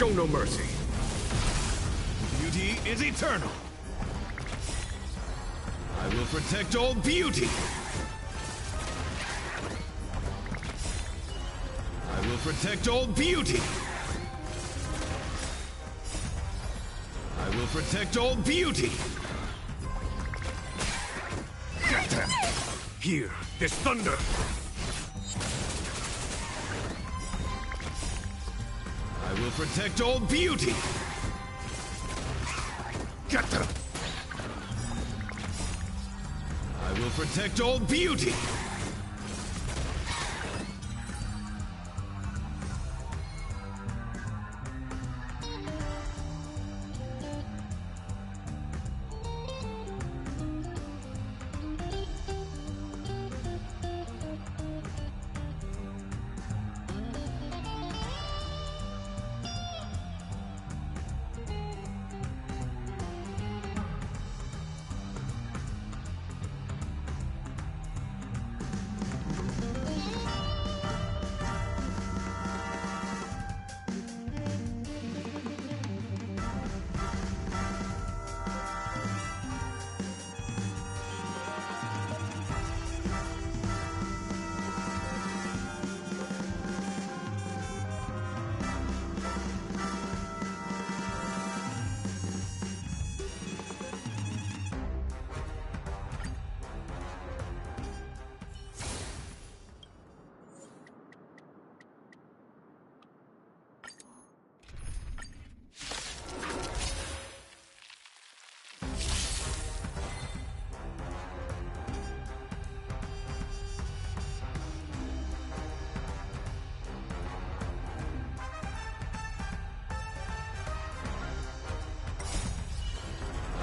Show no mercy. Beauty is eternal. I will protect all beauty. I will protect all beauty. I will protect all beauty. Get them! Hear this thunder! I will protect all beauty. Get them! I will protect all beauty.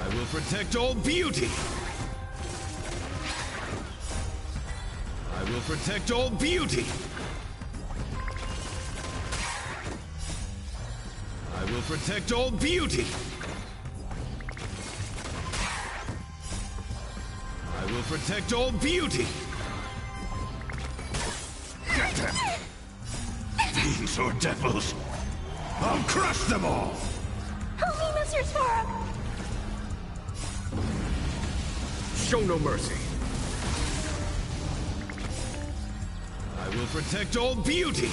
I will protect all beauty. I will protect all beauty. I will protect all beauty. I will protect all beauty. Get them! Fiends or devils! I'll crush them all! Help me, Mr. Sparrow! Show no mercy. I will protect all beauty.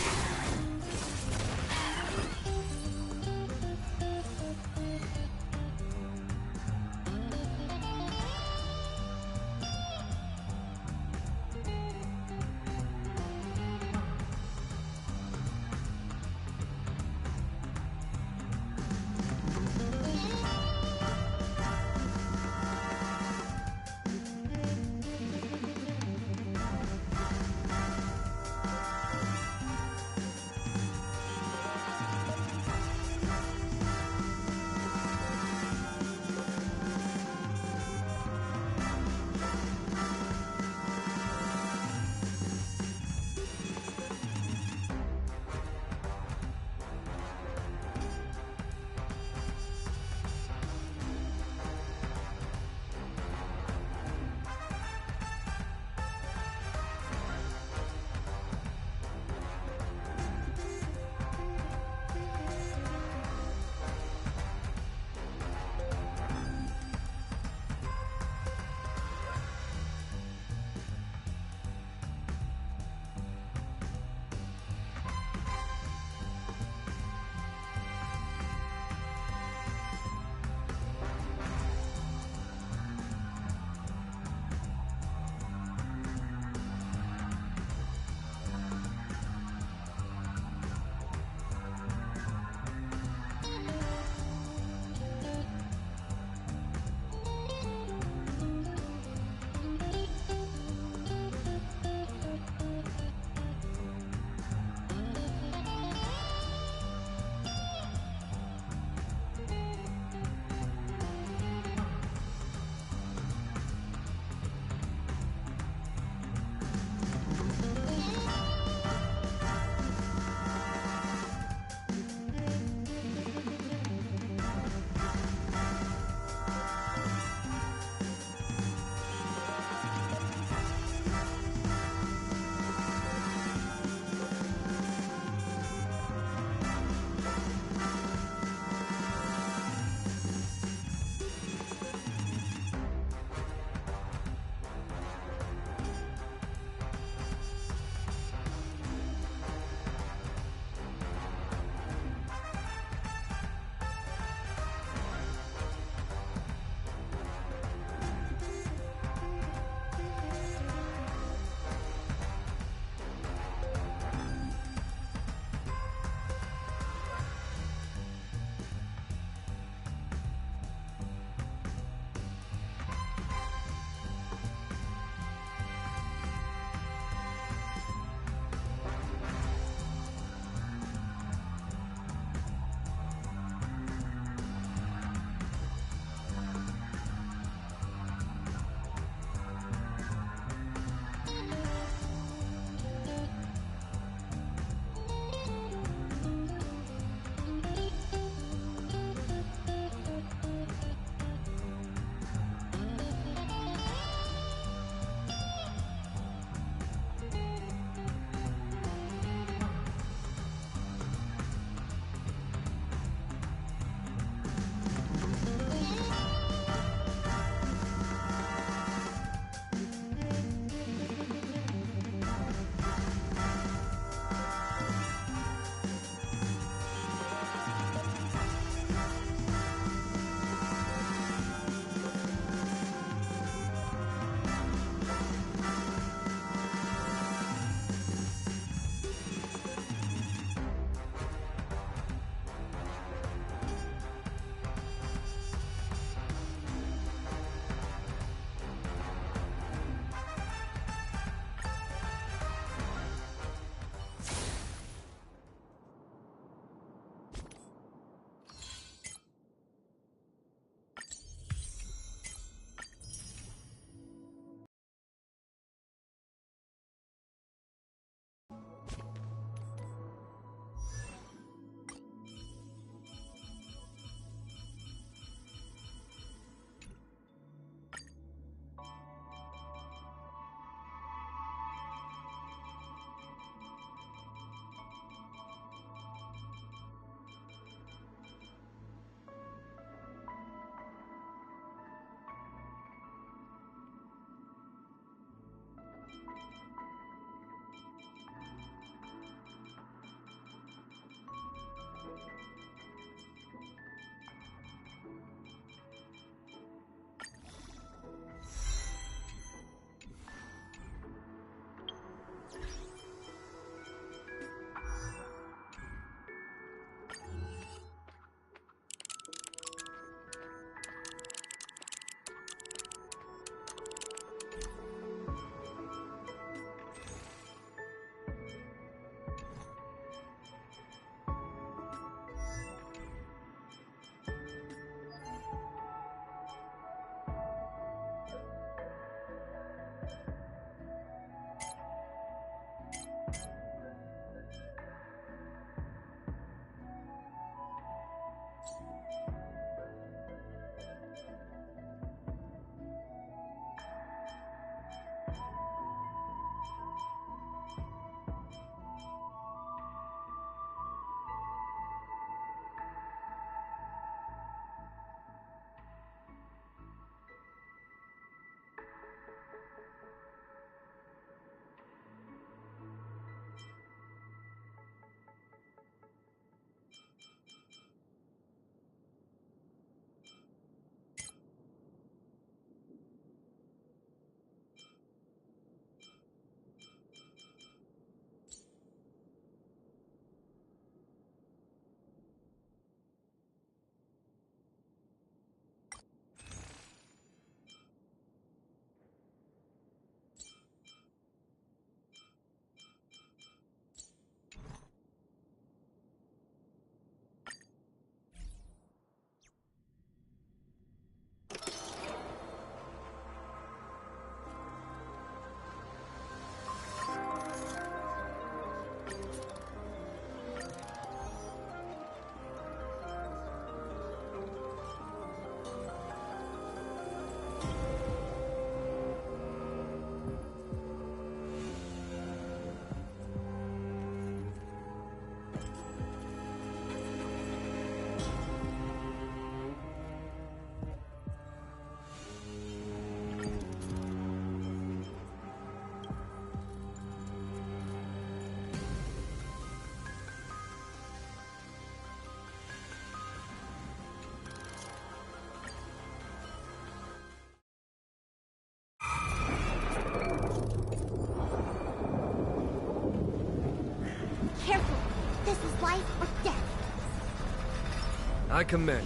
I commend it.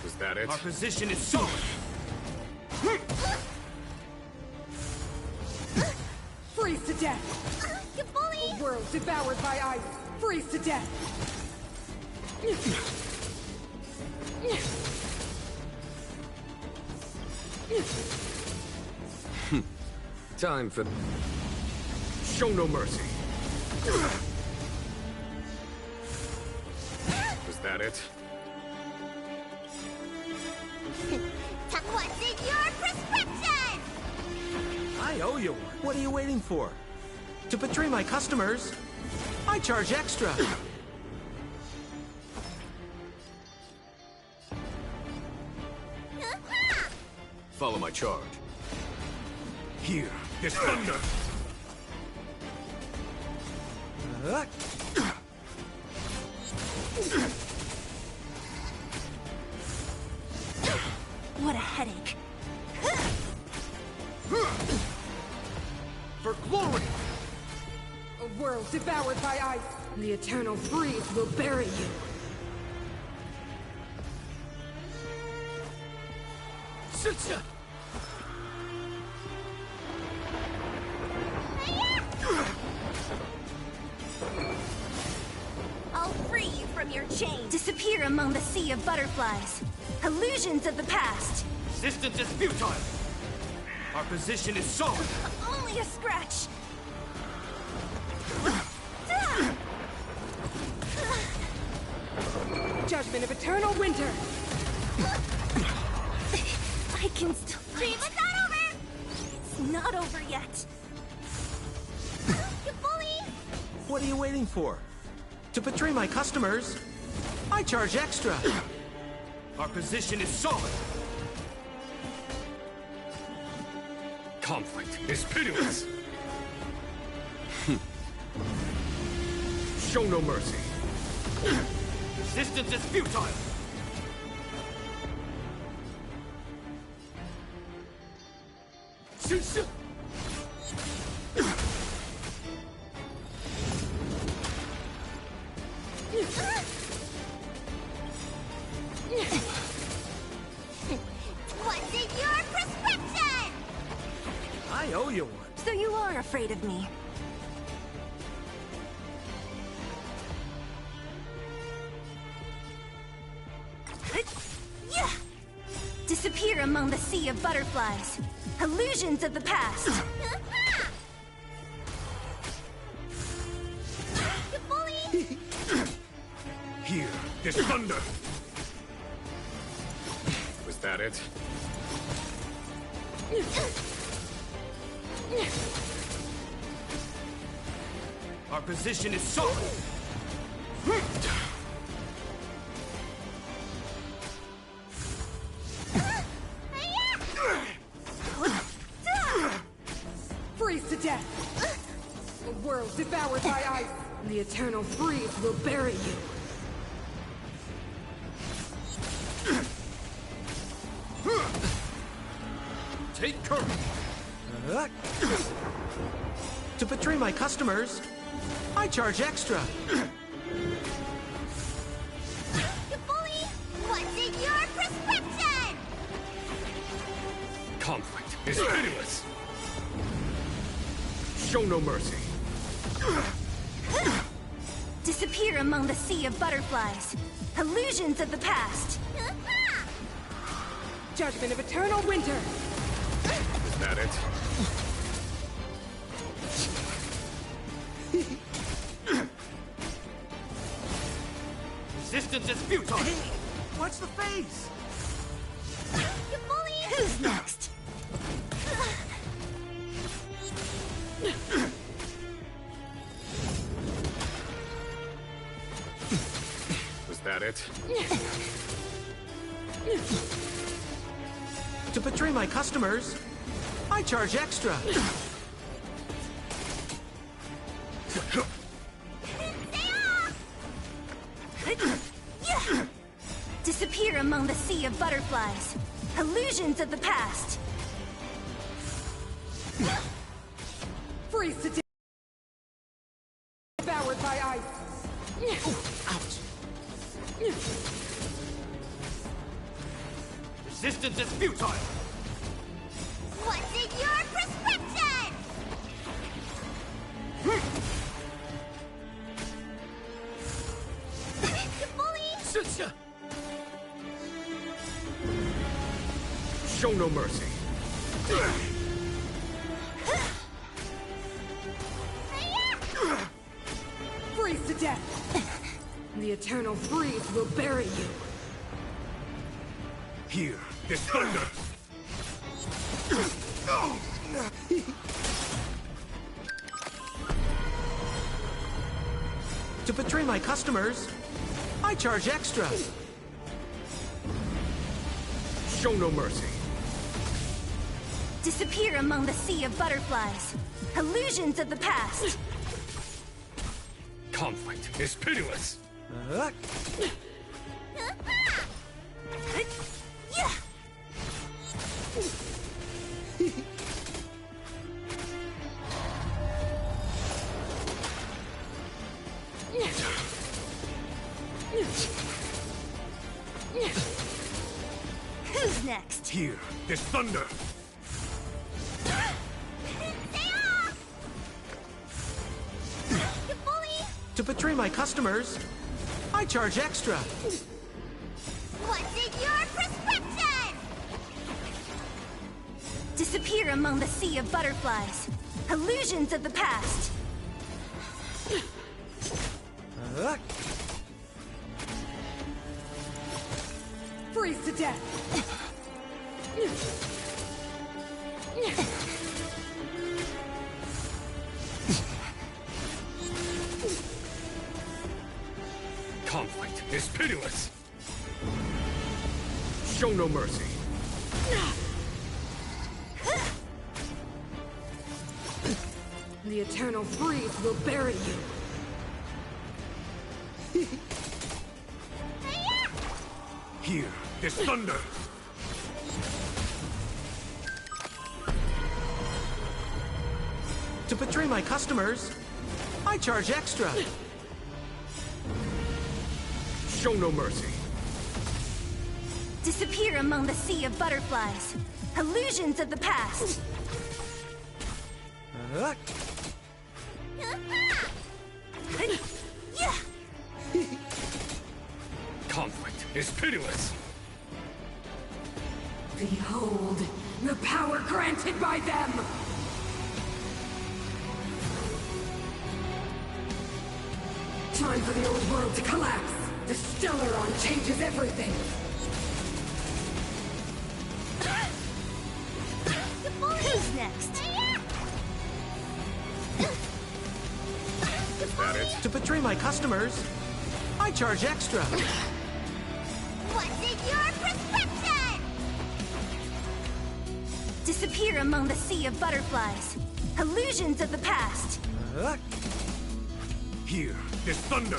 Was that it? Our position is solid. Freeze to death! You bully! A world devoured by ice! Freeze to death! Time for... Show no mercy. Was that it? What's in your prescription? I owe you one. What are you waiting for? To betray my customers, I charge extra. Follow my charge. Here, this thunder! What a headache. For glory! A world devoured by ice! The eternal freeze will bury you! Sitsa! I'll free you from your chains. Disappear among the sea of butterflies. Illusions of the past. Resistance is futile! Our position is solid! Only a scratch. Judgment of eternal winter! I can still fight. It's not over! It's not over yet. You bully! What are you waiting for? To betray my customers, I charge extra. Our position is solid! Conflict is pitiless! Show no mercy! Resistance is futile! What's in your prescription? I owe you one. So you are afraid of me. Yeah. Disappear among the sea of butterflies. Illusions of the past. You bully! Here, this thunder! Was that it? Our position is solid! Freeze to death! A world devoured by ice! The eternal freeze will bury you! Take courage! To betray my customers, I charge extra. You bully! What's in your prescription? Conflict is pitiless! Show no mercy! Disappear among the sea of butterflies. Illusions of the past. Judgment of eternal winter! Was that it? Resistance is futile! Watch the face. You bully! Who's next? Was that it? To betray my customers, I charge extra. Stay off! Disappear among the sea of butterflies. Illusions of the past. Freeze to death! Devoured by ice! Ouch. Resistance is futile! What's in your prescription? Bully! Show no mercy. Freeze to death! The eternal freeze will bury you. Here, this thunder. To betray my customers, I charge extra. Show no mercy. Disappear among the sea of butterflies. Illusions of the past. Conflict is pitiless. Yeah. Who's next? Here, this thunder. You bully! To betray my customers, I charge extra. What's in your prescription? Disappear among the sea of butterflies. Illusions of the past. Freeze to death! Conflict is pitiless. Show no mercy. The eternal freeze will bury you. Here, this thunder. To betray my customers, I charge extra. Show no mercy. Disappear among the sea of butterflies. Illusions of the past. Yeah. Conflict is pitiless. Behold, the power granted by them! Time for the old world to collapse! The Stellaron changes everything! Who's next? Is that it? To betray my customers, I charge extra. What's in your prescription? Disappear among the sea of butterflies. Illusions of the past. Here, this thunder.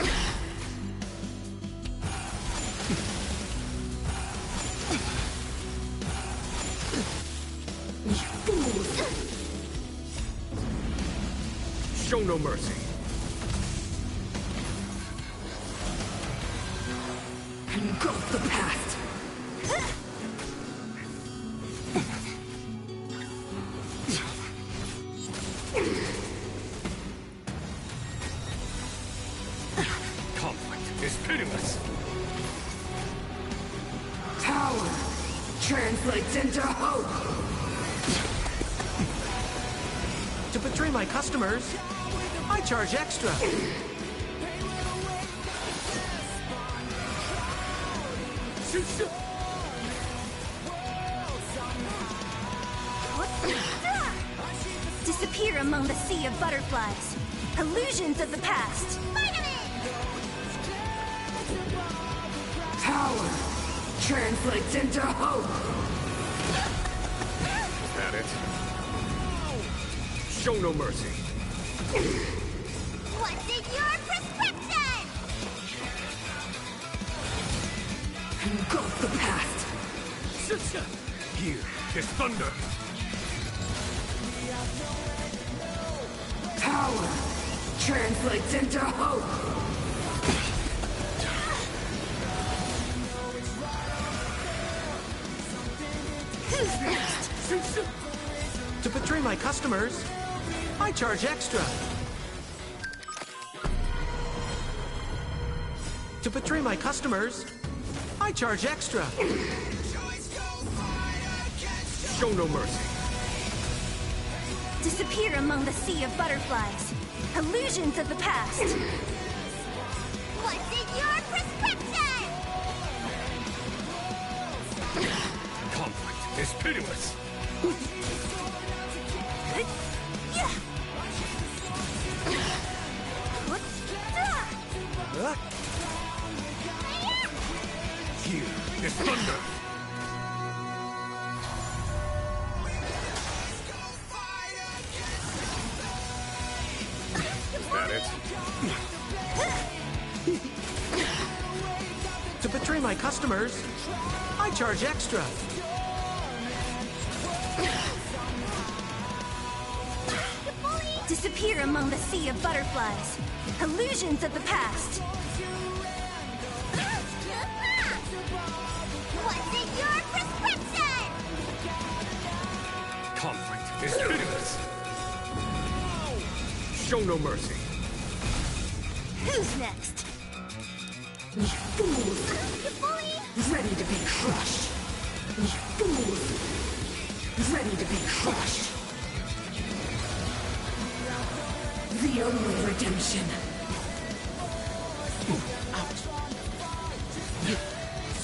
Show no mercy. Engulf the past! Conflict is pitiless. Power translates into hope! To betray my customers, I charge extra. Disappear among the sea of butterflies. Illusions of the past. Power translates into hope! Is that it? Show no mercy. What's in your prescription? Engulf the past. Here is thunder. Power translates into hope. Who's next? To betray my customers, I charge extra. To betray my customers, I charge extra. Show no mercy. Disappear among the sea of butterflies. Illusions of the past. What's in your prescription? Conflict is pitiless. Here is thunder. Is that it? To betray my customers, I charge extra. Disappear among the sea of butterflies. Illusions of the past. What's in your prescription? Conflict is pitiless. Show no mercy. Who's next? You fools! You bully! Ready to be crushed. You fools! Ready to be crushed. The only redemption.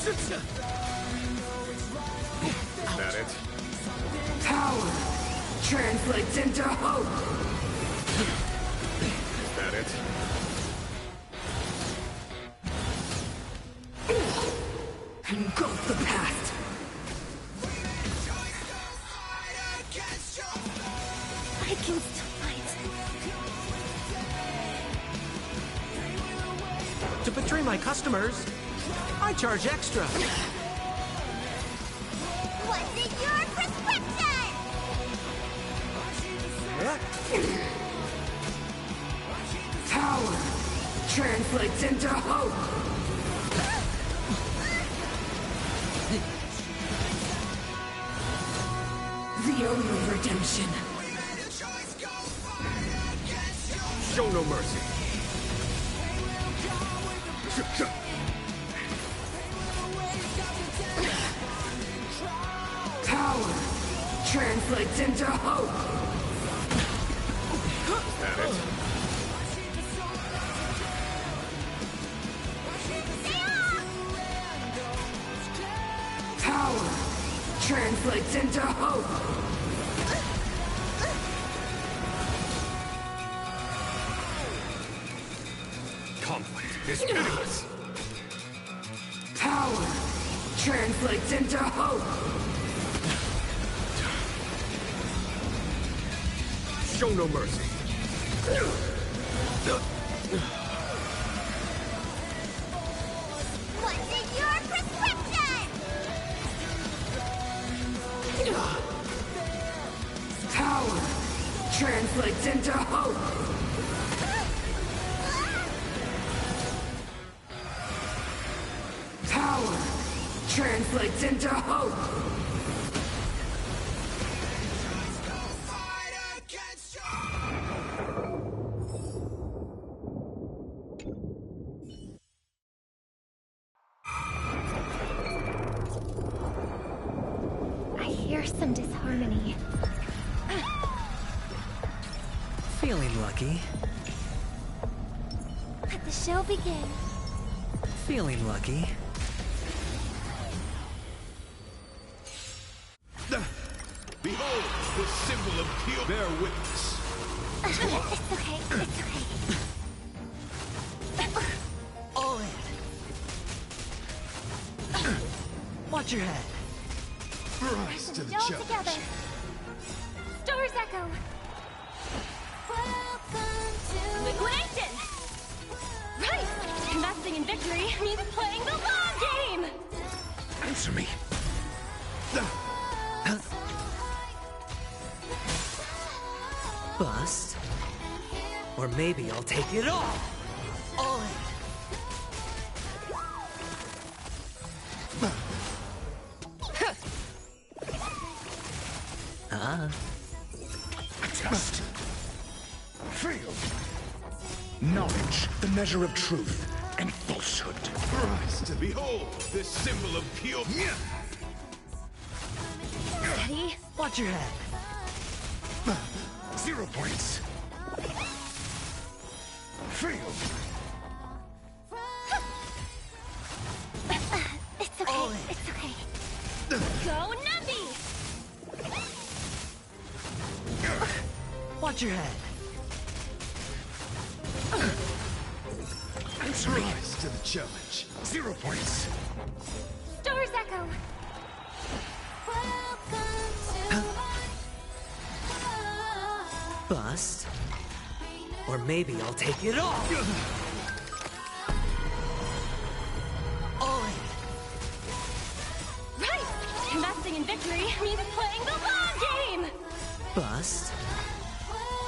Is that it? Power translates into hope. Is that it? Engulf the past. I can still fight. To betray my customers, I charge extra. What's in your prescription? Power translates into hope. The only redemption. Show no mercy. Power translates into hope. Is that it? Power translates into hope. Conflict is pitiless. Power translates into hope. Show no mercy. What's in your prescription? Power translates into hope. Power translates into hope. I hear some disharmony. Feeling lucky. Let the show begin. Feeling lucky. Behold, the symbol of pure. Bear witness. It's okay, it's okay. All in. Watch your head. Rise to the All challenge. together. Stars echo. Liquidation! Right! Investing in victory means playing the long game! Answer me. Bust. Or maybe I'll take it all. All in. Test. Feel. Knowledge, the measure of truth and falsehood. Rise to behold this symbol of pure. Steady. Watch your head. 0 points. Feel. It's okay. All in. It's okay. Go Navi! Watch your head. Answer me. Rise to the challenge. 0 points. Stars Echo! Bust. Or maybe I'll take it all. All in. Right! Investing in victory means playing the long game! Bust.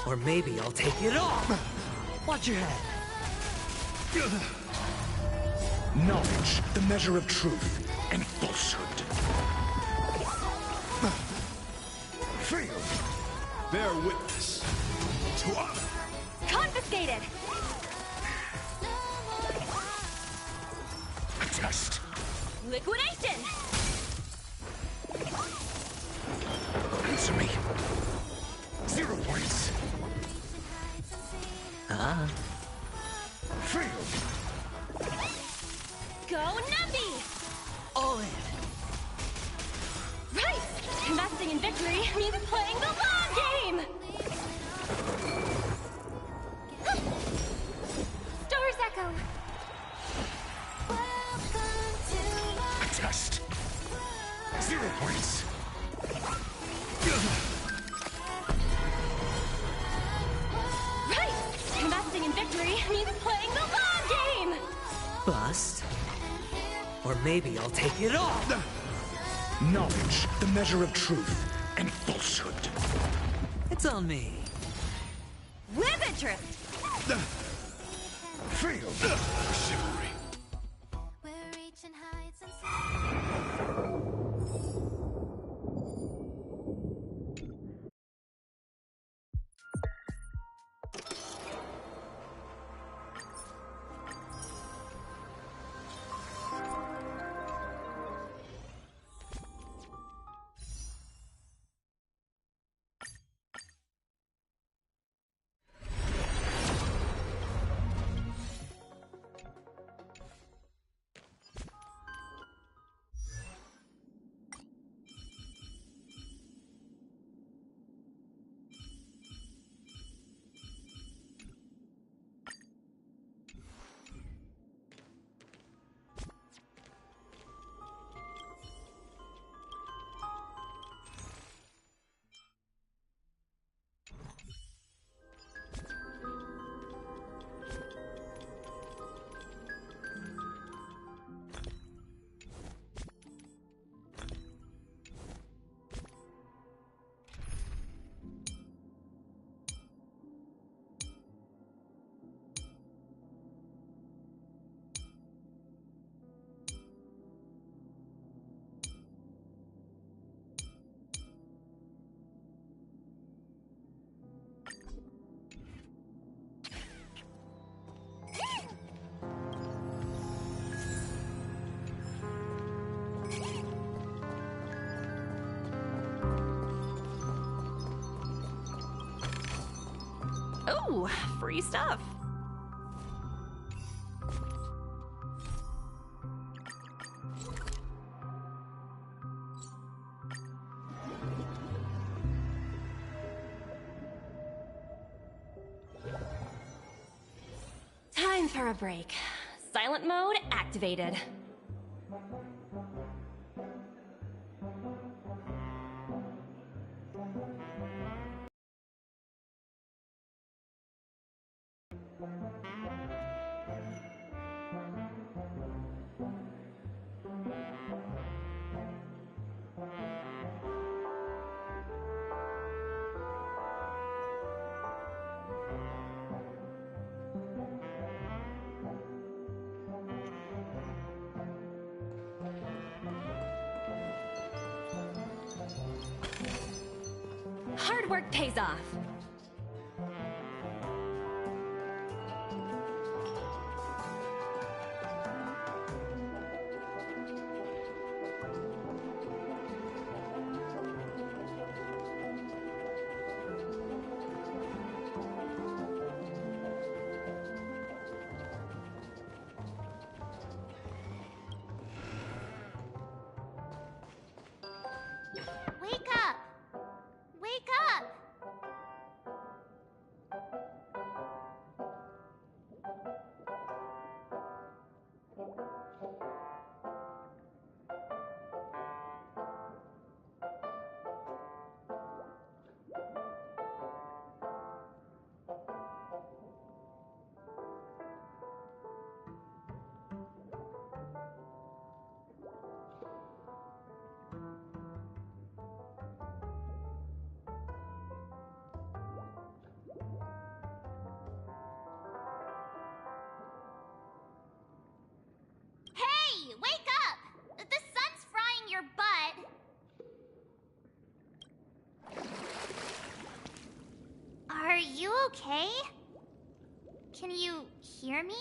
Or maybe I'll take it all. Watch your head. Knowledge, the measure of truth and falsehood. Feel. Bear witness to honor. Confiscated! Test. Liquidation! Answer me. 0 points. Feel. Go Navi! All in. Right! Investing in victory means playing the long game! Stars Echo! Test. 0 points. Right! Investing in victory means playing the long game! Bust. Or maybe I'll take it all. Knowledge, the measure of truth and falsehood. It's on me. With interest! Feel. Chivalry. We're reaching heights and Ooh, free stuff. Time for a break. Silent mode activated. Hard work pays off. Wake up! Wake up! Hey, wake up! The sun's frying your butt. Are you okay? Can you hear me?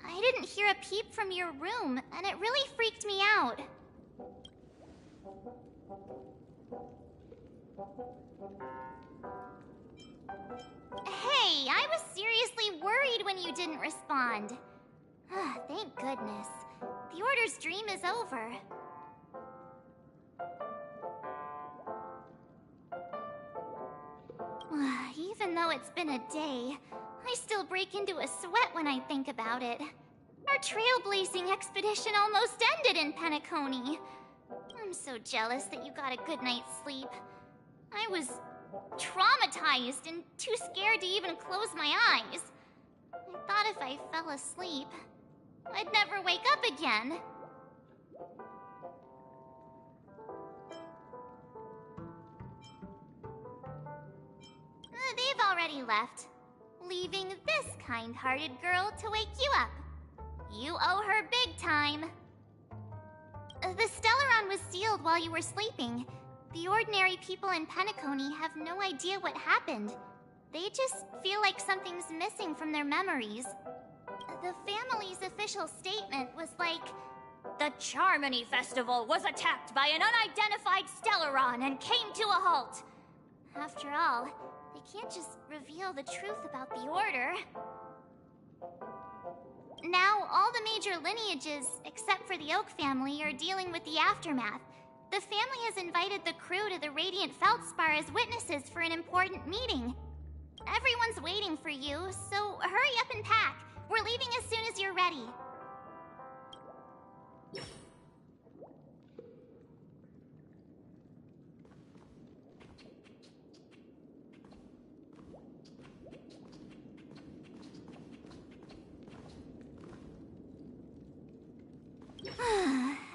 I didn't hear a peep from your room, and it really freaked me out. Hey, I was seriously worried when you didn't respond. Thank goodness. The Order's dream is over. Even though it's been a day, I still break into a sweat when I think about it. Our trailblazing expedition almost ended in Penacony. I'm so jealous that you got a good night's sleep. I was traumatized and too scared to even close my eyes. I thought if I fell asleep, I'd never wake up again. They've already left, leaving this kind-hearted girl to wake you up. You owe her big time. The Stellaron was sealed while you were sleeping. The ordinary people in Penacony have no idea what happened. They just feel like something's missing from their memories. The family's official statement was like, The Charmony Festival was attacked by an unidentified Stellaron and came to a halt. after all, they can't just reveal the truth about the Order. Now, all the major lineages, except for the Oak family, are dealing with the aftermath. The family has invited the crew to the Radiant Feldspar as witnesses for an important meeting. Everyone's waiting for you, so hurry up and pack. We're leaving as soon as you're ready.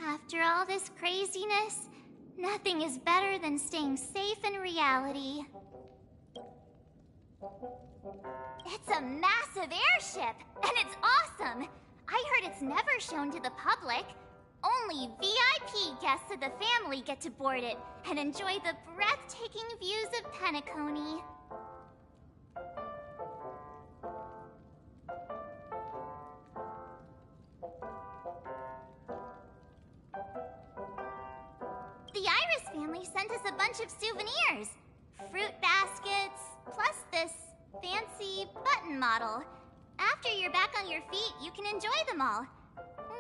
After all this craziness, nothing is better than staying safe in reality. It's a massive airship, and it's awesome! I heard it's never shown to the public. Only VIP guests of the family get to board it and enjoy the breathtaking views of Penacony. The Iris family sent us a bunch of souvenirs. Fruit baskets, plus this fancy button model. After you're back on your feet, you can enjoy them all.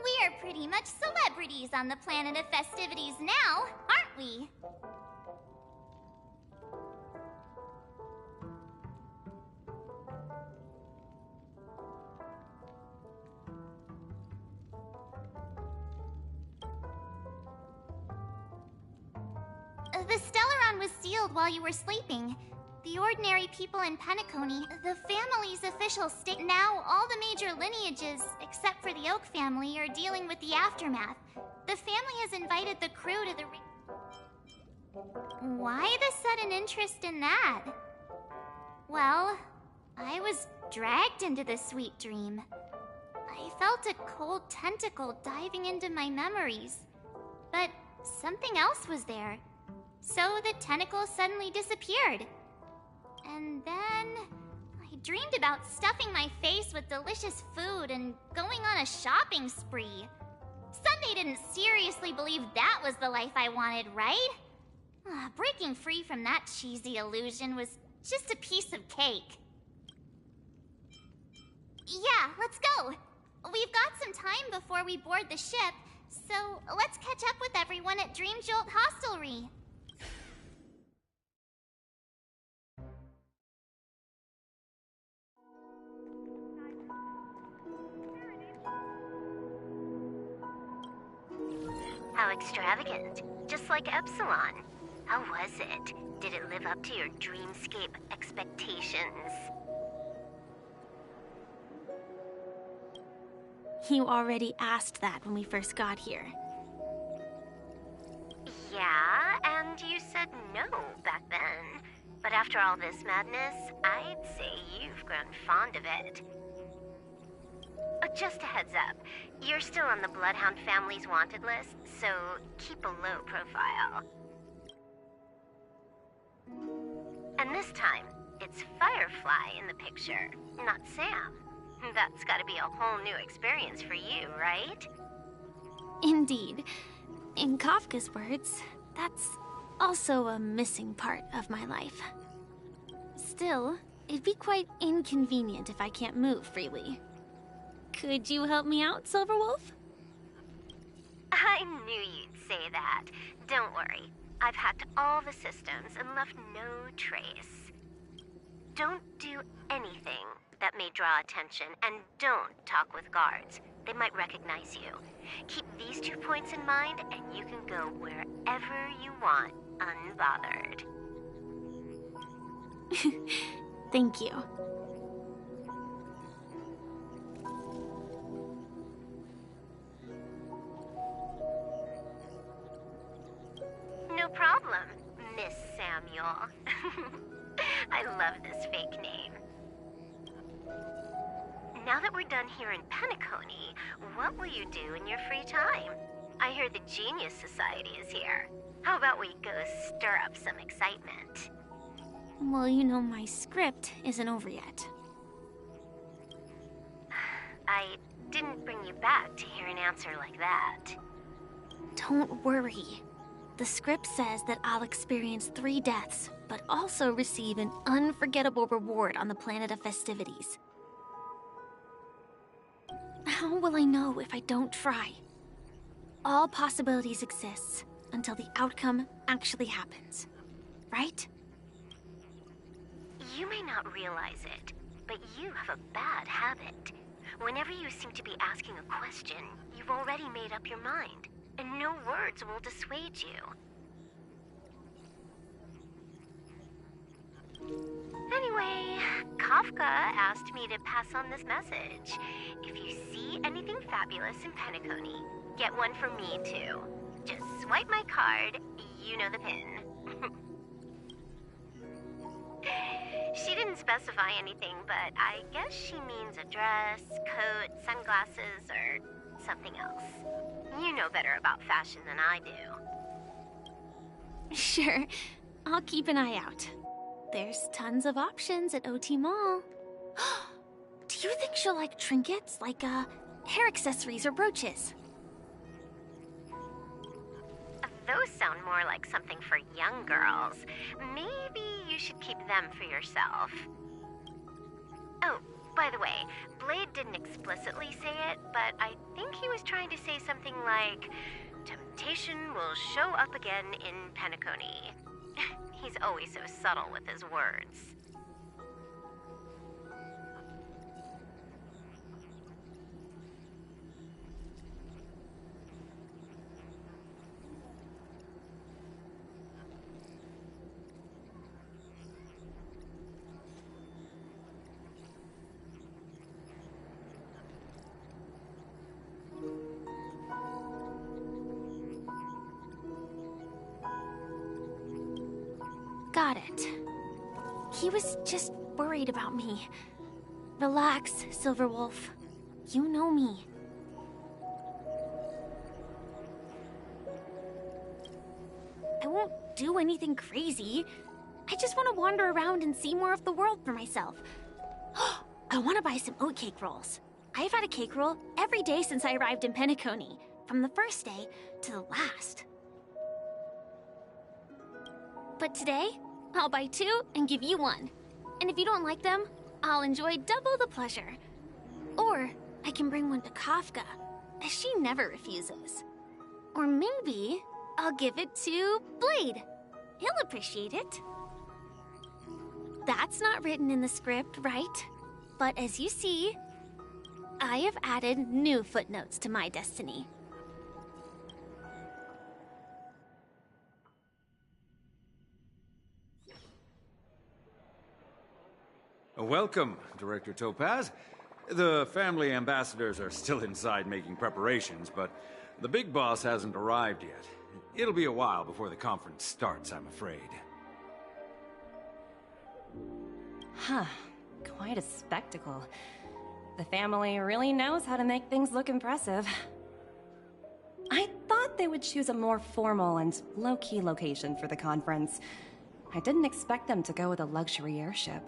We are pretty much celebrities on the planet of festivities now, aren't we? The Stellaron was sealed while you were sleeping. The ordinary people in Penacony, the family's official state. Now, all the major lineages, except for the Oak family, are dealing with the aftermath. The family has invited the crew to the Why the sudden interest in that? Well, I was dragged into this sweet dream. I felt a cold tentacle diving into my memories. But something else was there. So the tentacle suddenly disappeared. And then I dreamed about stuffing my face with delicious food and going on a shopping spree. Sunday didn't seriously believe that was the life I wanted, right? Breaking free from that cheesy illusion was just a piece of cake. Yeah, let's go. We've got some time before we board the ship, so let's catch up with everyone at Dream Jolt Hostelry. How extravagant. Just like Epsilon. How was it? Did it live up to your dreamscape expectations? You already asked that when we first got here. Yeah, and you said no back then. But after all this madness, I'd say you've grown fond of it. Just a heads up, you're still on the Bloodhound family's wanted list, so keep a low profile. And this time, it's Firefly in the picture, not Sam. That's gotta be a whole new experience for you, right? Indeed. In Kafka's words, that's also a missing part of my life. Still, it'd be quite inconvenient if I can't move freely. Could you help me out, Silverwolf? I knew you'd say that. Don't worry. I've hacked all the systems and left no trace. Don't do anything that may draw attention, and don't talk with guards. They might recognize you. Keep these 2 points in mind, and you can go wherever you want, unbothered. Thank you. No problem, Miss Samuel. I love this fake name. Now that we're done here in Penacony, what will you do in your free time? I hear the Genius Society is here. How about we go stir up some excitement? Well, you know my script isn't over yet. I didn't bring you back to hear an answer like that. Don't worry. The script says that I'll experience 3 deaths, but also receive an unforgettable reward on the planet of festivities. How will I know if I don't try? All possibilities exist until the outcome actually happens, right? You may not realize it, but you have a bad habit. Whenever you seem to be asking a question, you've already made up your mind, and no words will dissuade you. Anyway, Kafka asked me to pass on this message. If you see anything fabulous in Penacony, get one for me too. Just swipe my card, you know the pin. She didn't specify anything, but I guess she means a dress, coat, sunglasses, or something else. You know better about fashion than I do. Sure. I'll keep an eye out. There's tons of options at OT Mall. Do you think she'll like trinkets, like, hair accessories or brooches? Those sound more like something for young girls. Maybe you should keep them for yourself. Oh, by the way, Blade didn't explicitly say it, but I think he was trying to say something like, temptation will show up again in Penacony. He's always so subtle with his words. Got it. He was just worried about me. Relax, Silverwolf. You know me. I won't won't do anything crazy. I just want to wander around and see more of the world for myself. I want to buy some oatcake rolls. I've had a cake roll every day since I arrived in Penacony, from the first day to the last. But today, I'll buy 2 and give you 1. And if you don't like them, I'll enjoy double the pleasure. Or I can bring one to Kafka, as she never refuses. Or maybe I'll give it to Blade. He'll appreciate it. That's not written in the script, right? But as you see, I have added new footnotes to my destiny. Welcome, Director Topaz. The family ambassadors are still inside making preparations, but the big boss hasn't arrived yet. It'll be a while before the conference starts, I'm afraid. Huh. Quite a spectacle. The family really knows how to make things look impressive. I thought they would choose a more formal and low-key location for the conference. I didn't expect them to go with a luxury airship.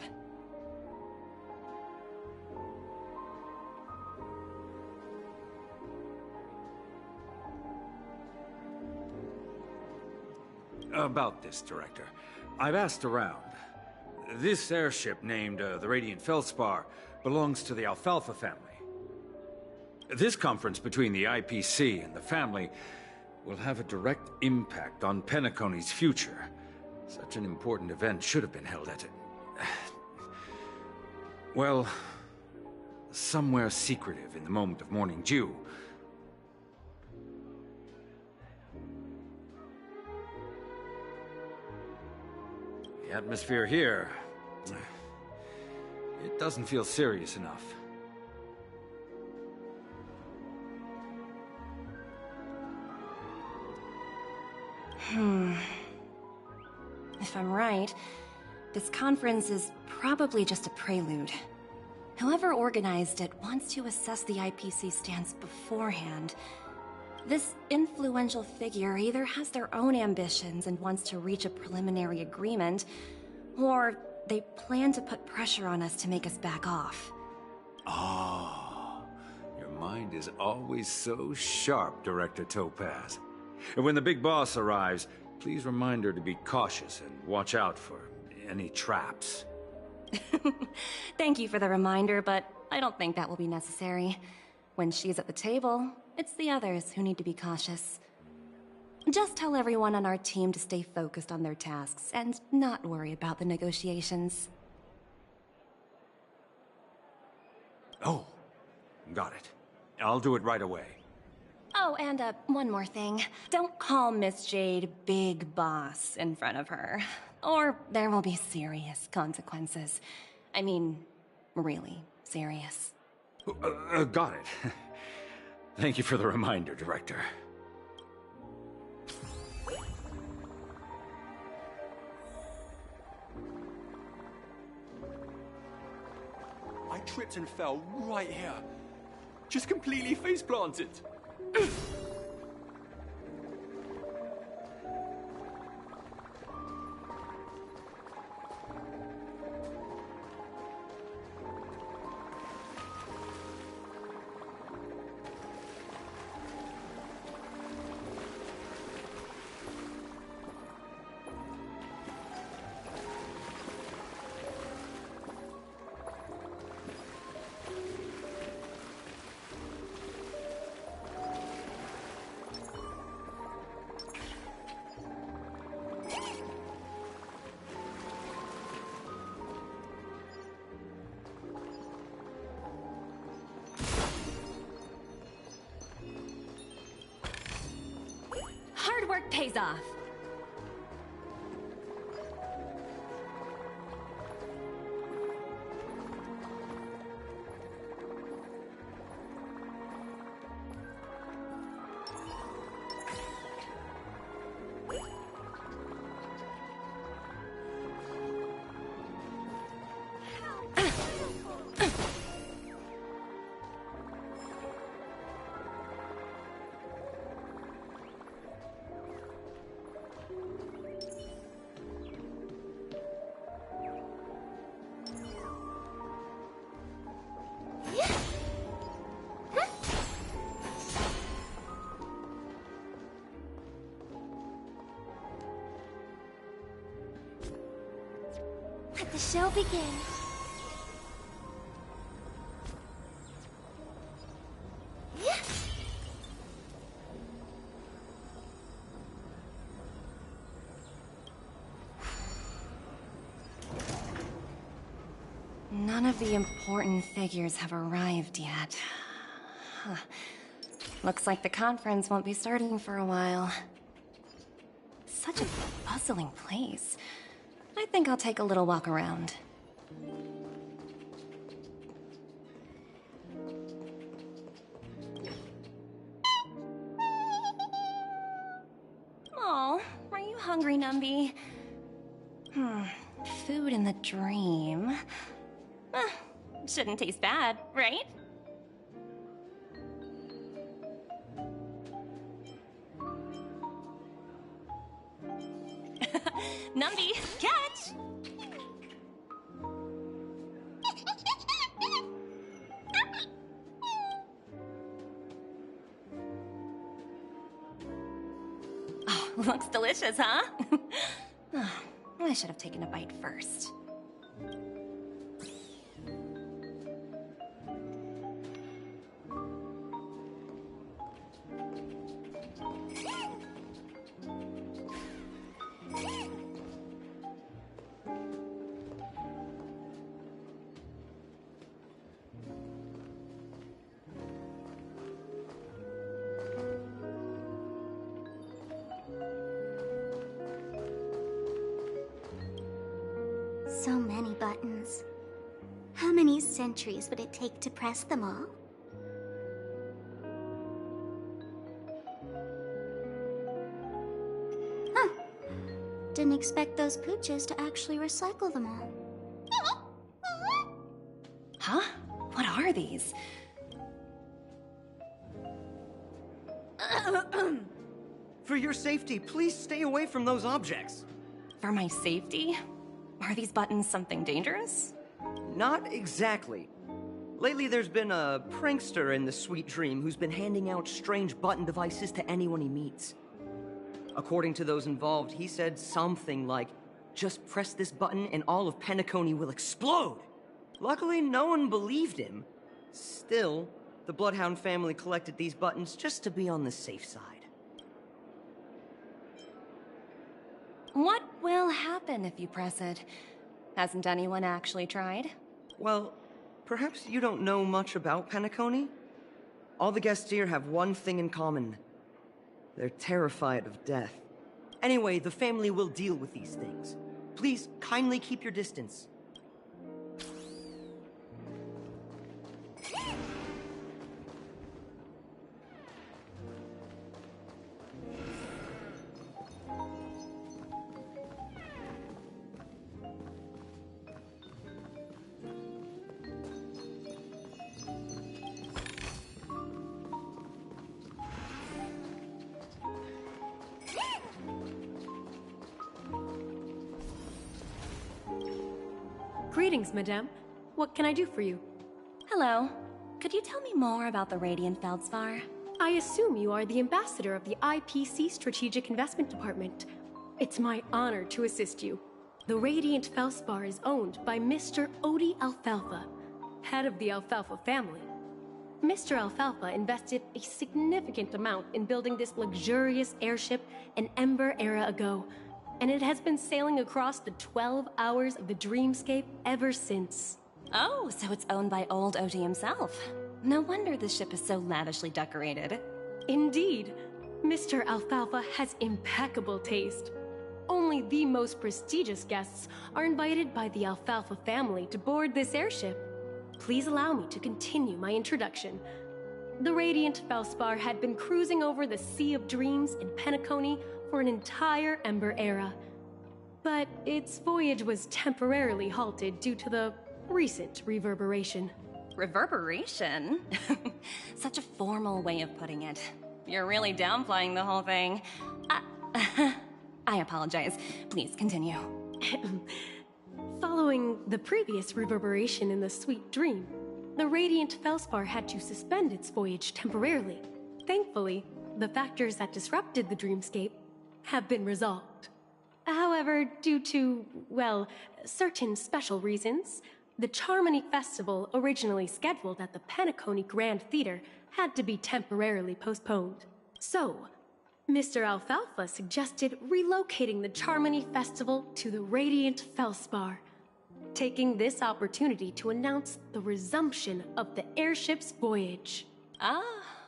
About this, Director. I've asked around. This airship, named the Radiant Feldspar, belongs to the Alfalfa family. This conference between the IPC and the family will have a direct impact on Penacony's future. Such an important event should have been held at well, somewhere secretive in the moment of morning dew. The atmosphere here, it doesn't feel serious enough. If I'm right, this conference is probably just a prelude. Whoever organized it wants to assess the IPC stance beforehand. This influential figure either has their own ambitions and wants to reach a preliminary agreement, or they plan to put pressure on us to make us back off. Oh, your mind is always so sharp, Director Topaz. And when the big boss arrives, please remind her to be cautious and watch out for any traps. Thank you for the reminder, but I don't think that will be necessary. When she's at the table, it's the others who need to be cautious. Just tell everyone on our team to stay focused on their tasks and not worry about the negotiations. Oh, got it. I'll do it right away. Oh, and one more thing. Don't call Miss Jade Big Boss in front of her, or there will be serious consequences. I mean, really serious. Got it. Thank you for the reminder, Director. I tripped and fell right here. Just completely face planted. Hard work pays off. Let the show begin. None of the important figures have arrived yet. Huh. Looks like the conference won't be starting for a while. Such a bustling place. I think I'll take a little walk around. Oh, are you hungry, Numby? Food in the dream. Shouldn't taste bad, right? Numby, catch! Oh, looks delicious, huh? I should have taken a bite first. So many buttons. How many centuries would it take to press them all? Huh. Didn't expect those pooches to actually recycle them all. Huh? What are these? For your safety, please stay away from those objects. For my safety? Are these buttons something dangerous? Not exactly. Lately, there's been a prankster in the Sweet Dream who's been handing out strange button devices to anyone he meets. According to those involved, he said something like, "Just press this button and all of Penacony will explode." Luckily, no one believed him. Still, the Bloodhound family collected these buttons just to be on the safe side. What will happen if you press it? Hasn't anyone actually tried? Well, perhaps you don't know much about Penacony? All the guests here have one thing in common. They're terrified of death. Anyway, the family will deal with these things. Please, kindly keep your distance. Greetings, madame. What can I do for you? Hello. Could you tell me more about the Radiant Feldspar? I assume you are the ambassador of the IPC Strategic Investment Department. It's my honor to assist you. The Radiant Feldspar is owned by Mr. Odie Alfalfa, head of the Alfalfa family. Mr. Alfalfa invested a significant amount in building this luxurious airship an Ember era ago, and it has been sailing across the 12 hours of the dreamscape ever since. Oh, so it's owned by old Odie himself. No wonder the ship is so lavishly decorated. Indeed. Mr. Alfalfa has impeccable taste. Only the most prestigious guests are invited by the Alfalfa family to board this airship. Please allow me to continue my introduction. The Radiant Feldspar had been cruising over the Sea of Dreams in Penacony for an entire Ember era. But its voyage was temporarily halted due to the recent reverberation. Reverberation? Such a formal way of putting it. You're really downplaying the whole thing. I apologize. Please continue. Following the previous reverberation in the Sweet Dream, the Radiant Feldspar had to suspend its voyage temporarily. Thankfully, the factors that disrupted the dreamscape have been resolved. However, However, due to, well, certain special reasons, the Charmony Festival, originally scheduled at the Penacony Grand Theater, had to be temporarily postponed. So, Mr. Alfalfa suggested relocating the Charmony Festival to the Radiant Felspar, taking this opportunity to announce the resumption of the airship's voyage. Ah,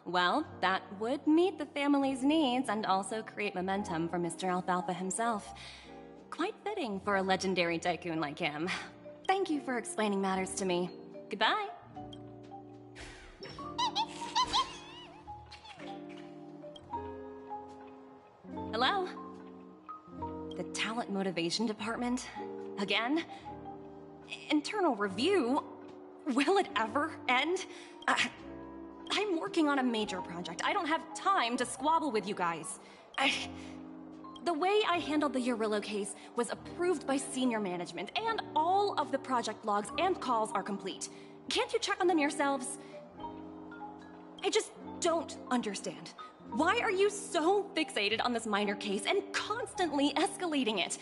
well, that would meet the family's needs and also create momentum for Mr. Alfalfa himself. Quite fitting for a legendary tycoon like him. Thank you for explaining matters to me. Goodbye. Hello? The Talent Motivation Department? Again? Internal review? Will it ever end? I'm working on a major project. I don't have time to squabble with you guys. The way I handled the Urillo case was approved by senior management, and all of the project logs and calls are complete. Can't you check on them yourselves? I just don't understand. Why are you so fixated on this minor case and constantly escalating it?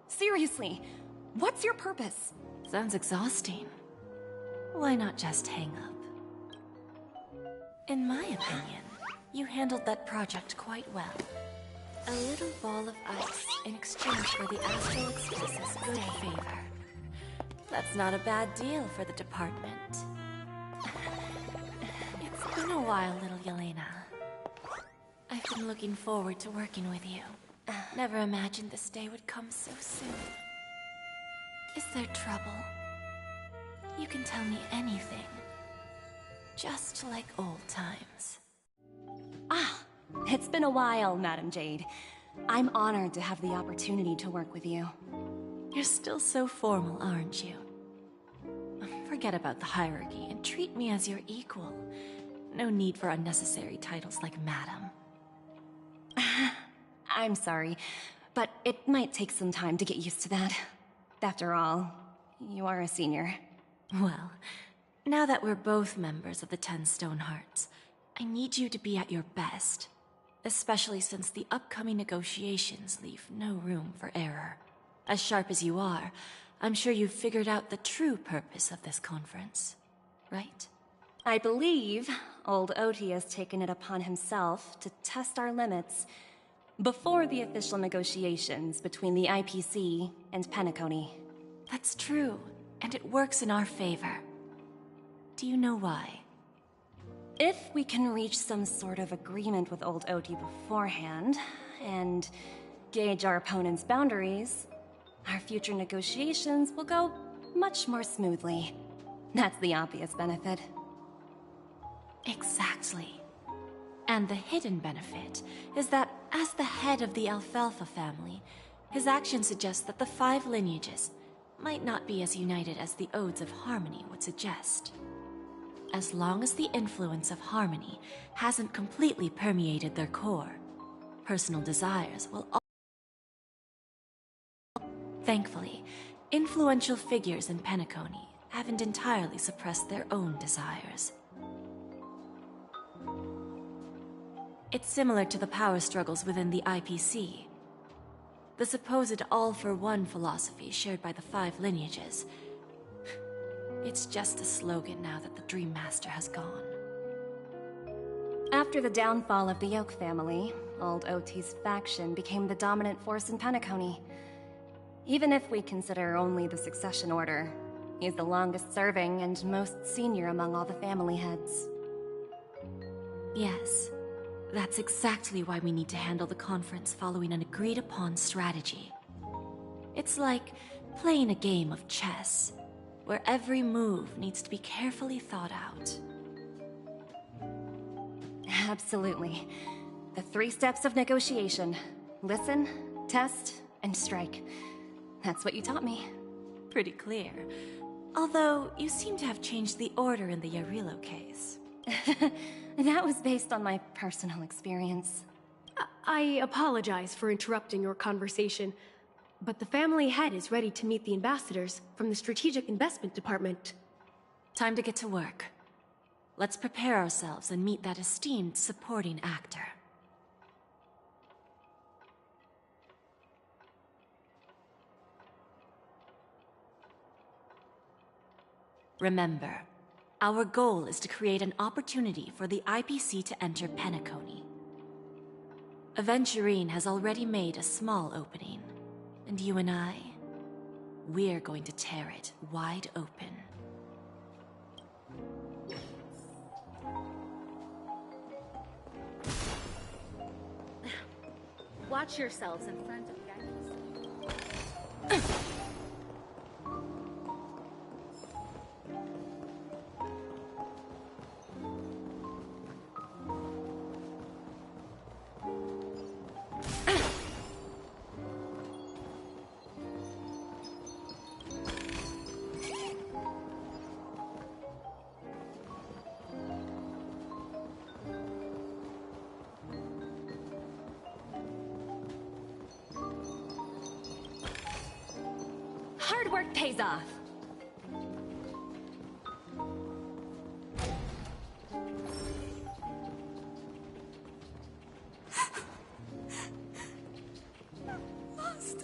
Seriously, what's your purpose? Sounds exhausting. Why not just hang up? In my opinion, you handled that project quite well. A little ball of ice in exchange for the Astral Express's good favor. That's not a bad deal for the department. It's been a while, little Yelena. I've been looking forward to working with you. Never imagined this day would come so soon. Is there trouble? You can tell me anything. Just like old times. Ah, it's been a while, Madam Jade. I'm honored to have the opportunity to work with you. You're still so formal, aren't you? Forget about the hierarchy and treat me as your equal. No need for unnecessary titles like Madam. I'm sorry, but it might take some time to get used to that. After all, you are a senior. Well, now that we're both members of the 10 Stonehearts, I need you to be at your best. Especially since the upcoming negotiations leave no room for error. As sharp as you are, I'm sure you've figured out the true purpose of this conference, right? I believe old Oti has taken it upon himself to test our limits before the official negotiations between the IPC and Penacony. That's true, and it works in our favor. Do you know why? If we can reach some sort of agreement with old Oti beforehand, and gauge our opponent's boundaries, our future negotiations will go much more smoothly. That's the obvious benefit. Exactly. And the hidden benefit is that, as the head of the Alfalfa family, his actions suggest that the 5 lineages might not be as united as the Odes of Harmony would suggest. As long as the influence of Harmony hasn't completely permeated their core, personal desires will Thankfully, influential figures in Penacony haven't entirely suppressed their own desires. It's similar to the power struggles within the IPC. The supposed all-for-one philosophy shared by the 5 lineages. It's just a slogan now that the Dream Master has gone. After the downfall of the Yoke family, old Oti's faction became the dominant force in Penacony. Even if we consider only the succession order, he's the longest serving and most senior among all the family heads. Yes. That's exactly why we need to handle the conference following an agreed-upon strategy. It's like playing a game of chess, where every move needs to be carefully thought out. Absolutely. The 3 steps of negotiation. Listen, test, and strike. That's what you taught me. Pretty clear. Although, you seem to have changed the order in the Yarillo case. That was based on my personal experience. I apologize for interrupting your conversation, but the family head is ready to meet the ambassadors from the Strategic Investment Department. Time to get to work. Let's prepare ourselves and meet that esteemed supporting actor. Remember, our goal is to create an opportunity for the IPC to enter Penacony. Aventurine has already made a small opening, and you and I, we're going to tear it wide open. Watch yourselves in front of guys. Hard work pays off. Lost.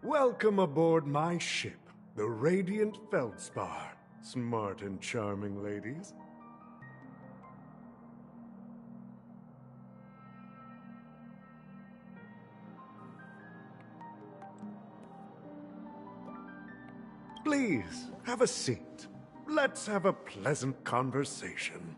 Welcome aboard my ship, the Radiant Feldspar. Smart and charming ladies. Please, have a seat. Let's have a pleasant conversation.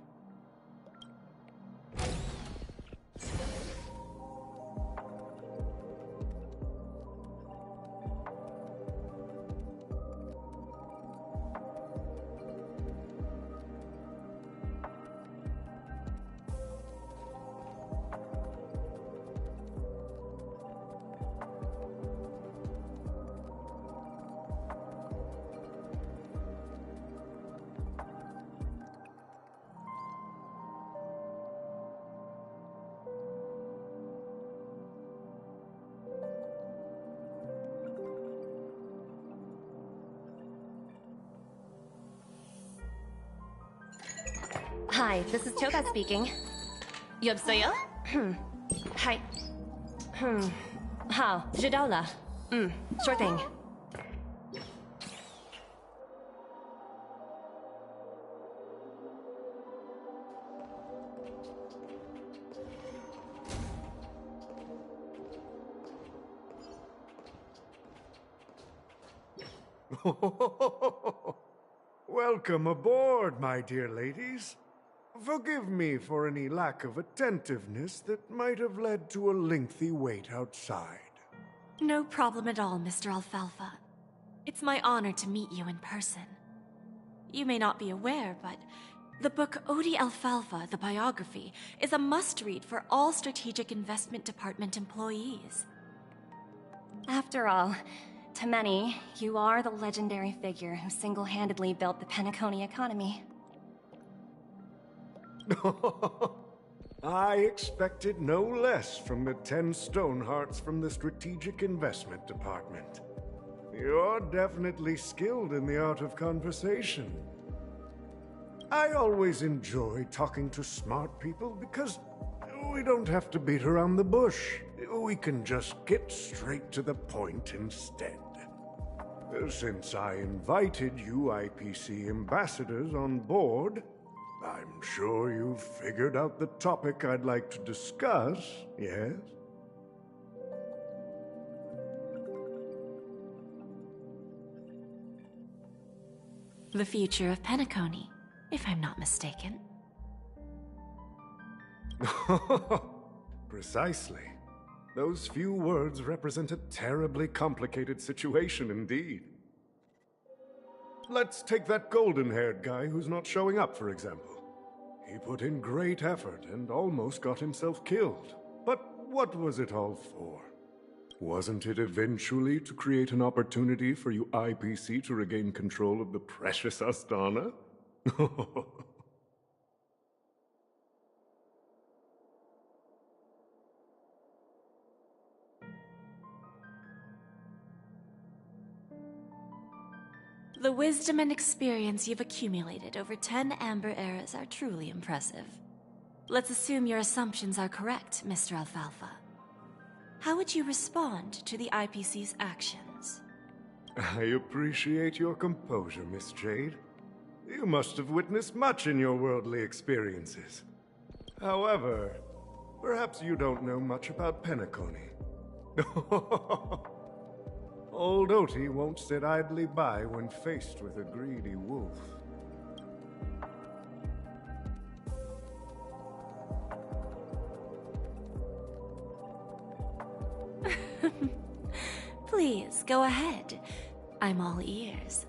Hi, this is Toga speaking. 여보세요? Hi.好，知道了. Sure thing. Welcome aboard, my dear ladies. Forgive me for any lack of attentiveness that might have led to a lengthy wait outside. No problem at all, Mr. Alfalfa. It's my honor to meet you in person. You may not be aware, but the book Odie Alfalfa, the biography, is a must-read for all Strategic Investment Department employees. After all, to many, you are the legendary figure who single-handedly built the Penacony economy. I expected no less from the 10 Stonehearts from the Strategic Investment Department. You're definitely skilled in the art of conversation. I always enjoy talking to smart people because we don't have to beat around the bush. We can just get straight to the point instead. Since I invited you IPC ambassadors on board, I'm sure you've figured out the topic I'd like to discuss, yes? The future of Penacony, if I'm not mistaken. Precisely. Those few words represent a terribly complicated situation indeed. Let's take that golden-haired guy who's not showing up, for example. He put in great effort and almost got himself killed. But what was it all for? Wasn't it eventually to create an opportunity for you IPC to regain control of the precious Astana? The wisdom and experience you've accumulated over 10 Amber Eras are truly impressive. Let's assume your assumptions are correct, Mr. Alfalfa. How would you respond to the IPC's actions? I appreciate your composure, Miss Jade. You must have witnessed much in your worldly experiences. However, perhaps you don't know much about Penacony. Old Oti won't sit idly by when faced with a greedy wolf. Please, go ahead. I'm all ears.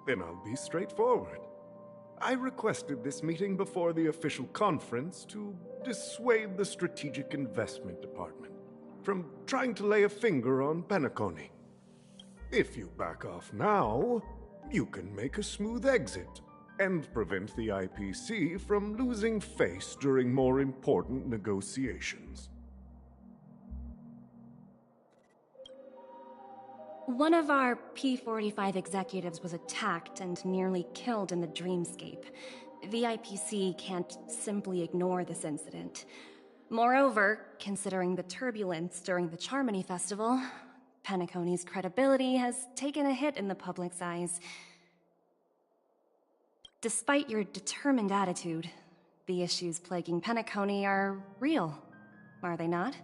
Then I'll be straightforward. I requested this meeting before the official conference to dissuade the Strategic Investment Department from trying to lay a finger on Penacony. If you back off now, you can make a smooth exit and prevent the IPC from losing face during more important negotiations. One of our P-45 executives was attacked and nearly killed in the dreamscape. The IPC can't simply ignore this incident. Moreover, considering the turbulence during the Charmony Festival, Penacony's credibility has taken a hit in the public's eyes. Despite your determined attitude, the issues plaguing Penacony are real, are they not?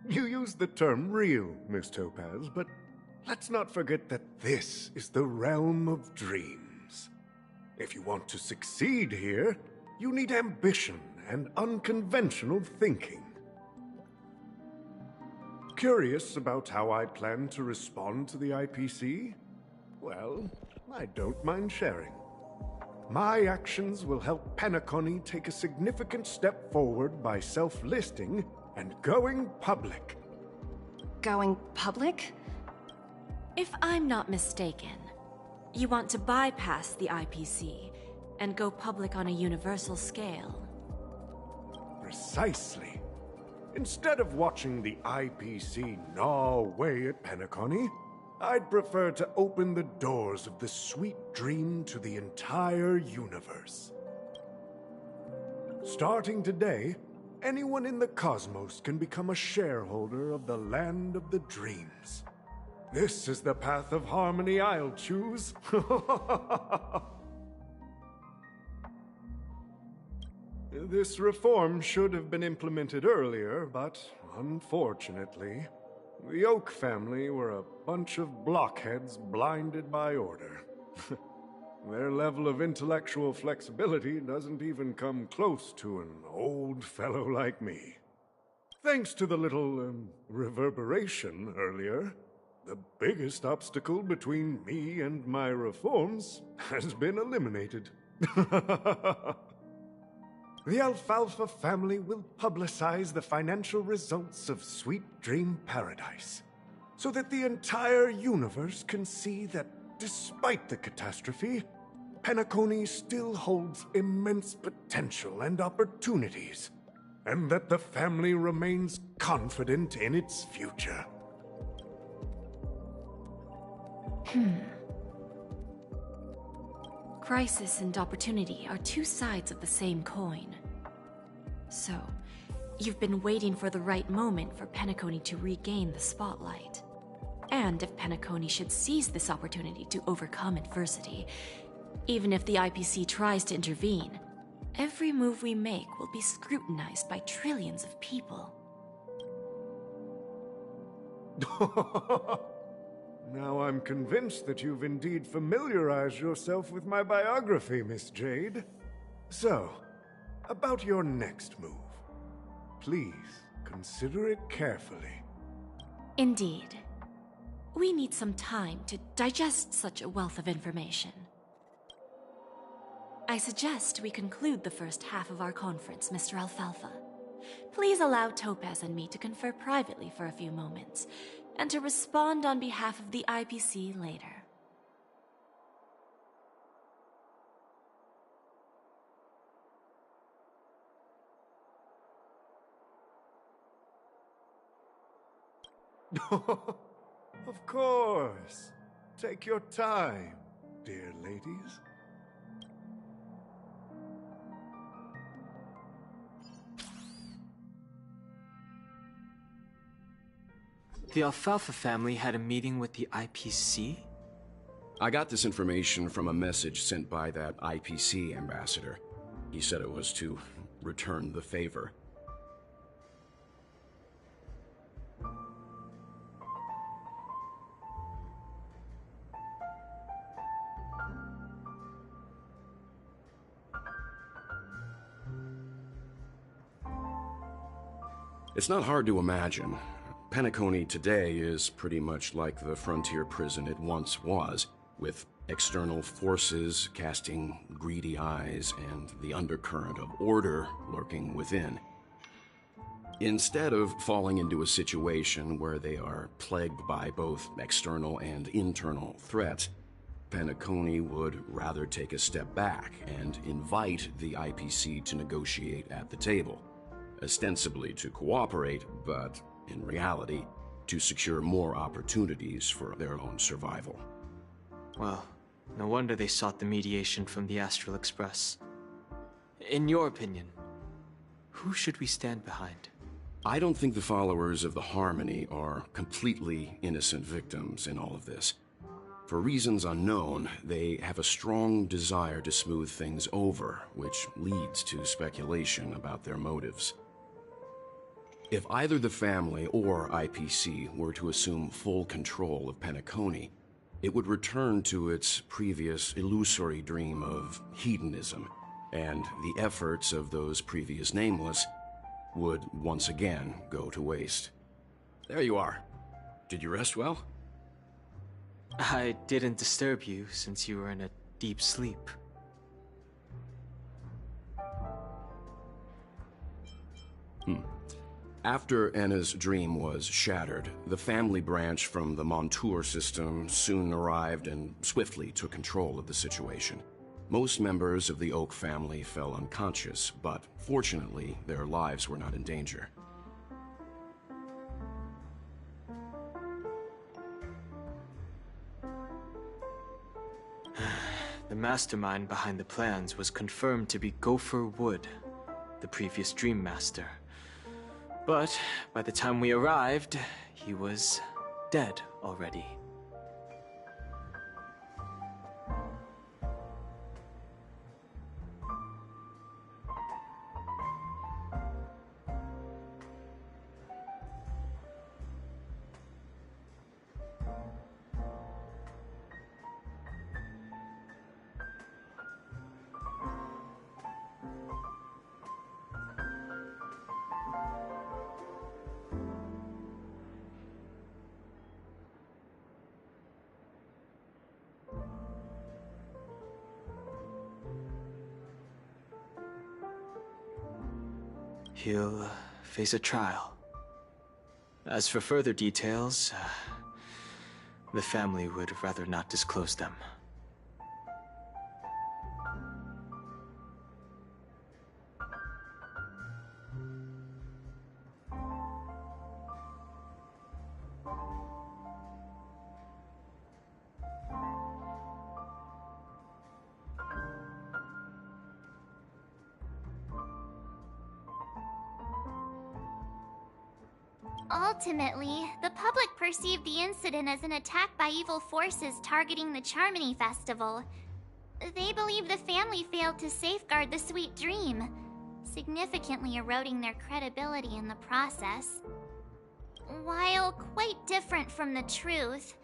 You use the term real, Miss Topaz, but let's not forget that this is the realm of dreams. If you want to succeed here, you need ambition and unconventional thinking. Curious about how I plan to respond to the IPC? Well, I don't mind sharing. My actions will help Penacony take a significant step forward by self-listing and going public. Going public? If I'm not mistaken, you want to bypass the IPC and go public on a universal scale. Precisely. Instead of watching the IPC gnaw away at Penacony, I'd prefer to open the doors of the sweet dream to the entire universe. Starting today, anyone in the cosmos can become a shareholder of the land of the dreams. This is the path of harmony I'll choose. This reform should have been implemented earlier, but unfortunately, the Oak family were a bunch of blockheads blinded by order. Their level of intellectual flexibility doesn't even come close to an old fellow like me. Thanks to the little reverberation earlier, the biggest obstacle between me and my reforms has been eliminated. The Alfalfa family will publicize the financial results of Sweet Dream Paradise, so that the entire universe can see that despite the catastrophe, Penacony still holds immense potential and opportunities, and that the family remains confident in its future. Crisis and opportunity are two sides of the same coin. So, you've been waiting for the right moment for Penacony to regain the spotlight. And if Penacony should seize this opportunity to overcome adversity, even if the IPC tries to intervene, every move we make will be scrutinized by trillions of people. Now I'm convinced that you've indeed familiarized yourself with my biography, Miss Jade. So, about your next move. Please, consider it carefully. Indeed. We need some time to digest such a wealth of information. I suggest we conclude the first half of our conference, Mr. Alfalfa. Please allow Topaz and me to confer privately for a few moments, and to respond on behalf of the IPC later. Of course. Take your time, dear ladies. The Alfalfa family had a meeting with the IPC? I got this information from a message sent by that IPC ambassador. He said it was to return the favor. It's not hard to imagine. Penacony today is pretty much like the frontier prison it once was, with external forces casting greedy eyes and the undercurrent of order lurking within. Instead of falling into a situation where they are plagued by both external and internal threats, Penacony would rather take a step back and invite the IPC to negotiate at the table, ostensibly to cooperate, but in reality, to secure more opportunities for their own survival. Well, no wonder they sought the mediation from the Astral Express. In your opinion, who should we stand behind? I don't think the followers of the Harmony are completely innocent victims in all of this. For reasons unknown, they have a strong desire to smooth things over, which leads to speculation about their motives. If either the family or IPC were to assume full control of Penacony, it would return to its previous illusory dream of hedonism, and the efforts of those previous nameless would once again go to waste. There you are. Did you rest well? I didn't disturb you since you were in a deep sleep. After Enna's dream was shattered, the family branch from the Montour system soon arrived and swiftly took control of the situation. Most members of the Oak family fell unconscious, but fortunately, their lives were not in danger. The mastermind behind the plans was confirmed to be Gopher Wood, the previous Dream Master. But by the time we arrived, he was dead already. He'll face a trial. As for further details, the family would rather not disclose them. Ultimately, the public perceived the incident as an attack by evil forces targeting the Charmony Festival. They believe the family failed to safeguard the sweet dream, significantly eroding their credibility in the process. While quite different from the truth,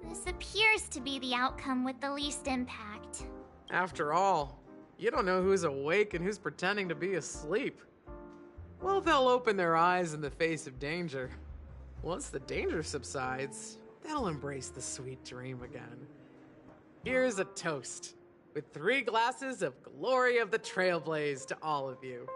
this appears to be the outcome with the least impact. After all, you don't know who's awake and who's pretending to be asleep. Well, they'll open their eyes in the face of danger. Once the danger subsides, they'll embrace the sweet dream again. Here's a toast, with 3 glasses of glory of the Trailblaze to all of you.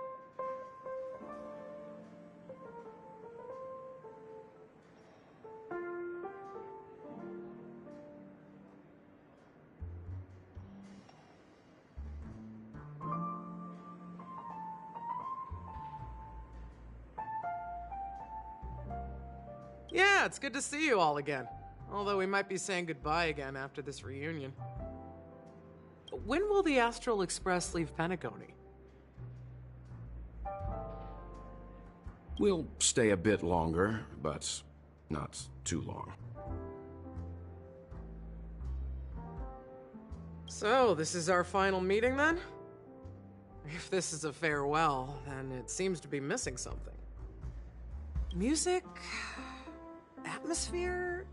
Yeah, it's good to see you all again. Although we might be saying goodbye again after this reunion. When will the Astral Express leave Penacony? We'll stay a bit longer, but not too long. So, this is our final meeting then? If this is a farewell, then it seems to be missing something. Music? Atmosphere?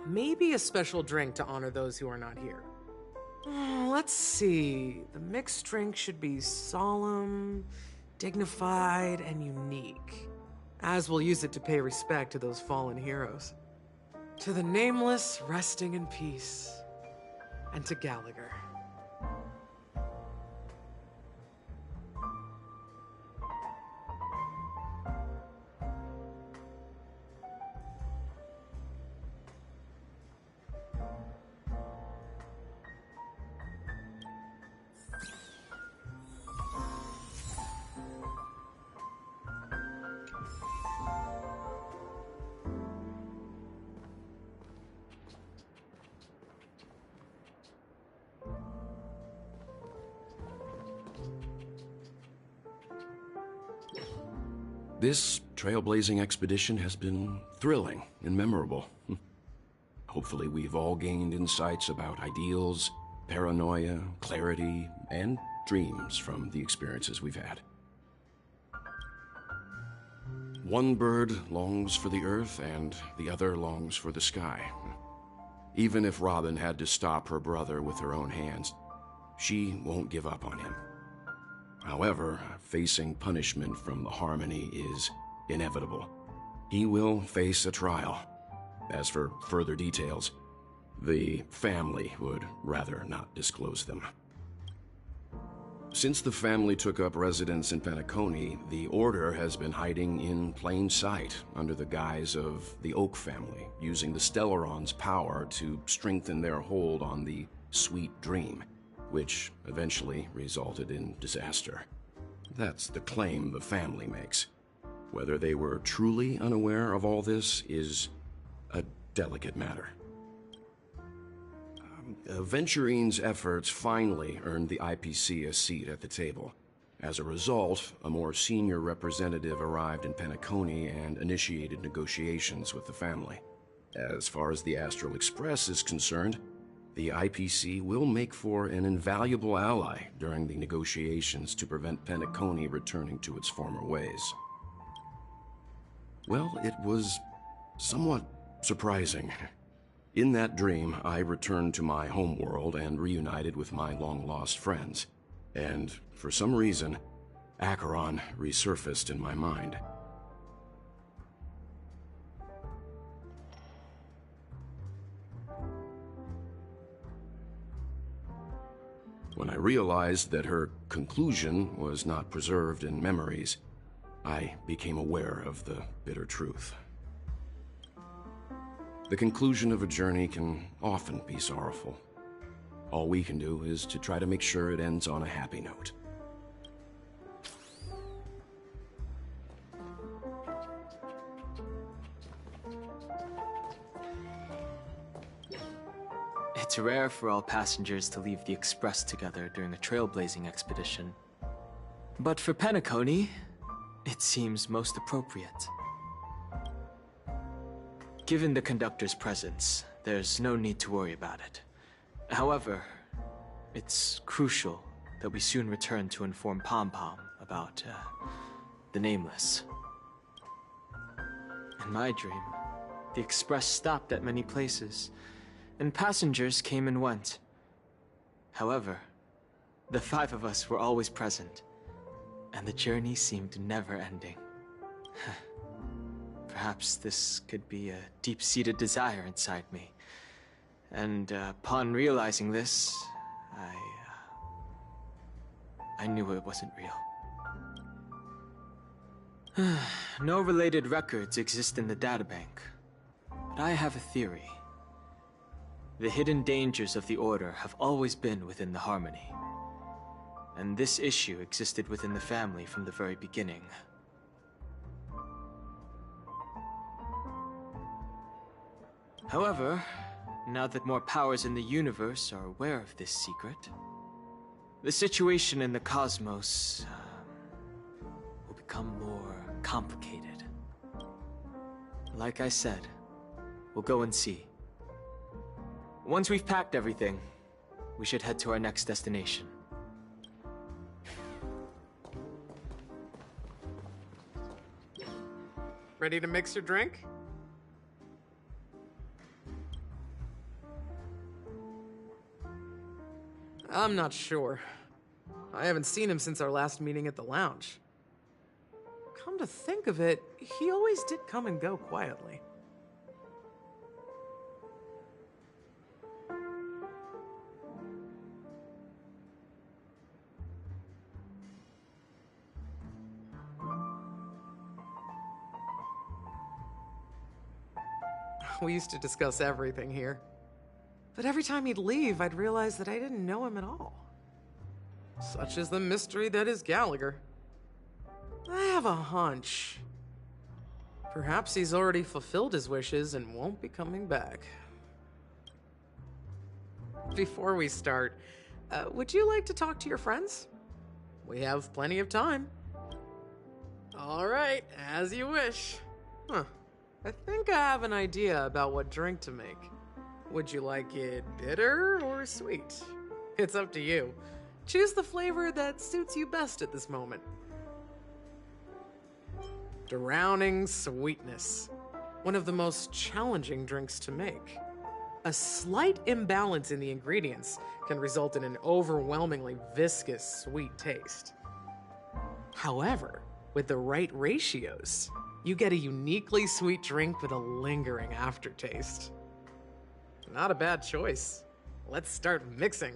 Maybe a special drink to honor those who are not here. Let's see. The mixed drink should be solemn, dignified, and unique, as we'll use it to pay respect to those fallen heroes. To the Nameless, resting in peace, and to Gallagher. This trailblazing expedition has been thrilling and memorable. Hopefully we've all gained insights about ideals, paranoia, clarity, and dreams from the experiences we've had. One bird longs for the earth and the other longs for the sky. Even if Robin had to stop her brother with her own hands, she won't give up on him. However, facing punishment from the Harmony is inevitable. He will face a trial. As for further details, the family would rather not disclose them. Since the family took up residence in Penacony, the Order has been hiding in plain sight under the guise of the Oak family, using the Stellaron's power to strengthen their hold on the Sweet Dream, which eventually resulted in disaster. That's the claim the family makes. Whether they were truly unaware of all this is a delicate matter. Venturine's efforts finally earned the IPC a seat at the table. As a result, a more senior representative arrived in Penacony and initiated negotiations with the family. As far as the Astral Express is concerned, the IPC will make for an invaluable ally during the negotiations to prevent Penacony returning to its former ways. Well, it was somewhat surprising. In that dream, I returned to my homeworld and reunited with my long-lost friends. And for some reason, Acheron resurfaced in my mind. When I realized that her conclusion was not preserved in memories, I became aware of the bitter truth. The conclusion of a journey can often be sorrowful. All we can do is to try to make sure it ends on a happy note. It's rare for all passengers to leave the Express together during a trailblazing expedition. But for Penacony, it seems most appropriate. Given the conductor's presence, there's no need to worry about it. However, it's crucial that we soon return to inform Pom Pom about, the Nameless. In my dream, the Express stopped at many places, and passengers came and went. However, the 5 of us were always present, and the journey seemed never ending. perhaps this could be a deep-seated desire inside me. And upon realizing this, I knew it wasn't real. No related records exist in the databank, but I have a theory. The hidden dangers of the Order have always been within the Harmony, and this issue existed within the family from the very beginning. However, now that more powers in the universe are aware of this secret, the situation in the cosmos will become more complicated. Like I said, we'll go and see. Once we've packed everything, we should head to our next destination. Ready to mix your drink? I'm not sure. I haven't seen him since our last meeting at the lounge. Come to think of it, he always did come and go quietly. We used to discuss everything here. But every time he'd leave, I'd realize that I didn't know him at all. Such is the mystery that is Gallagher. I have a hunch. Perhaps he's already fulfilled his wishes and won't be coming back. Before we start, would you like to talk to your friends? We have plenty of time. All right, as you wish. Huh. I think I have an idea about what drink to make. Would you like it bitter or sweet? It's up to you. Choose the flavor that suits you best at this moment. Drowning sweetness. One of the most challenging drinks to make. A slight imbalance in the ingredients can result in an overwhelmingly viscous sweet taste. However, with the right ratios, you get a uniquely sweet drink with a lingering aftertaste. Not a bad choice. Let's start mixing.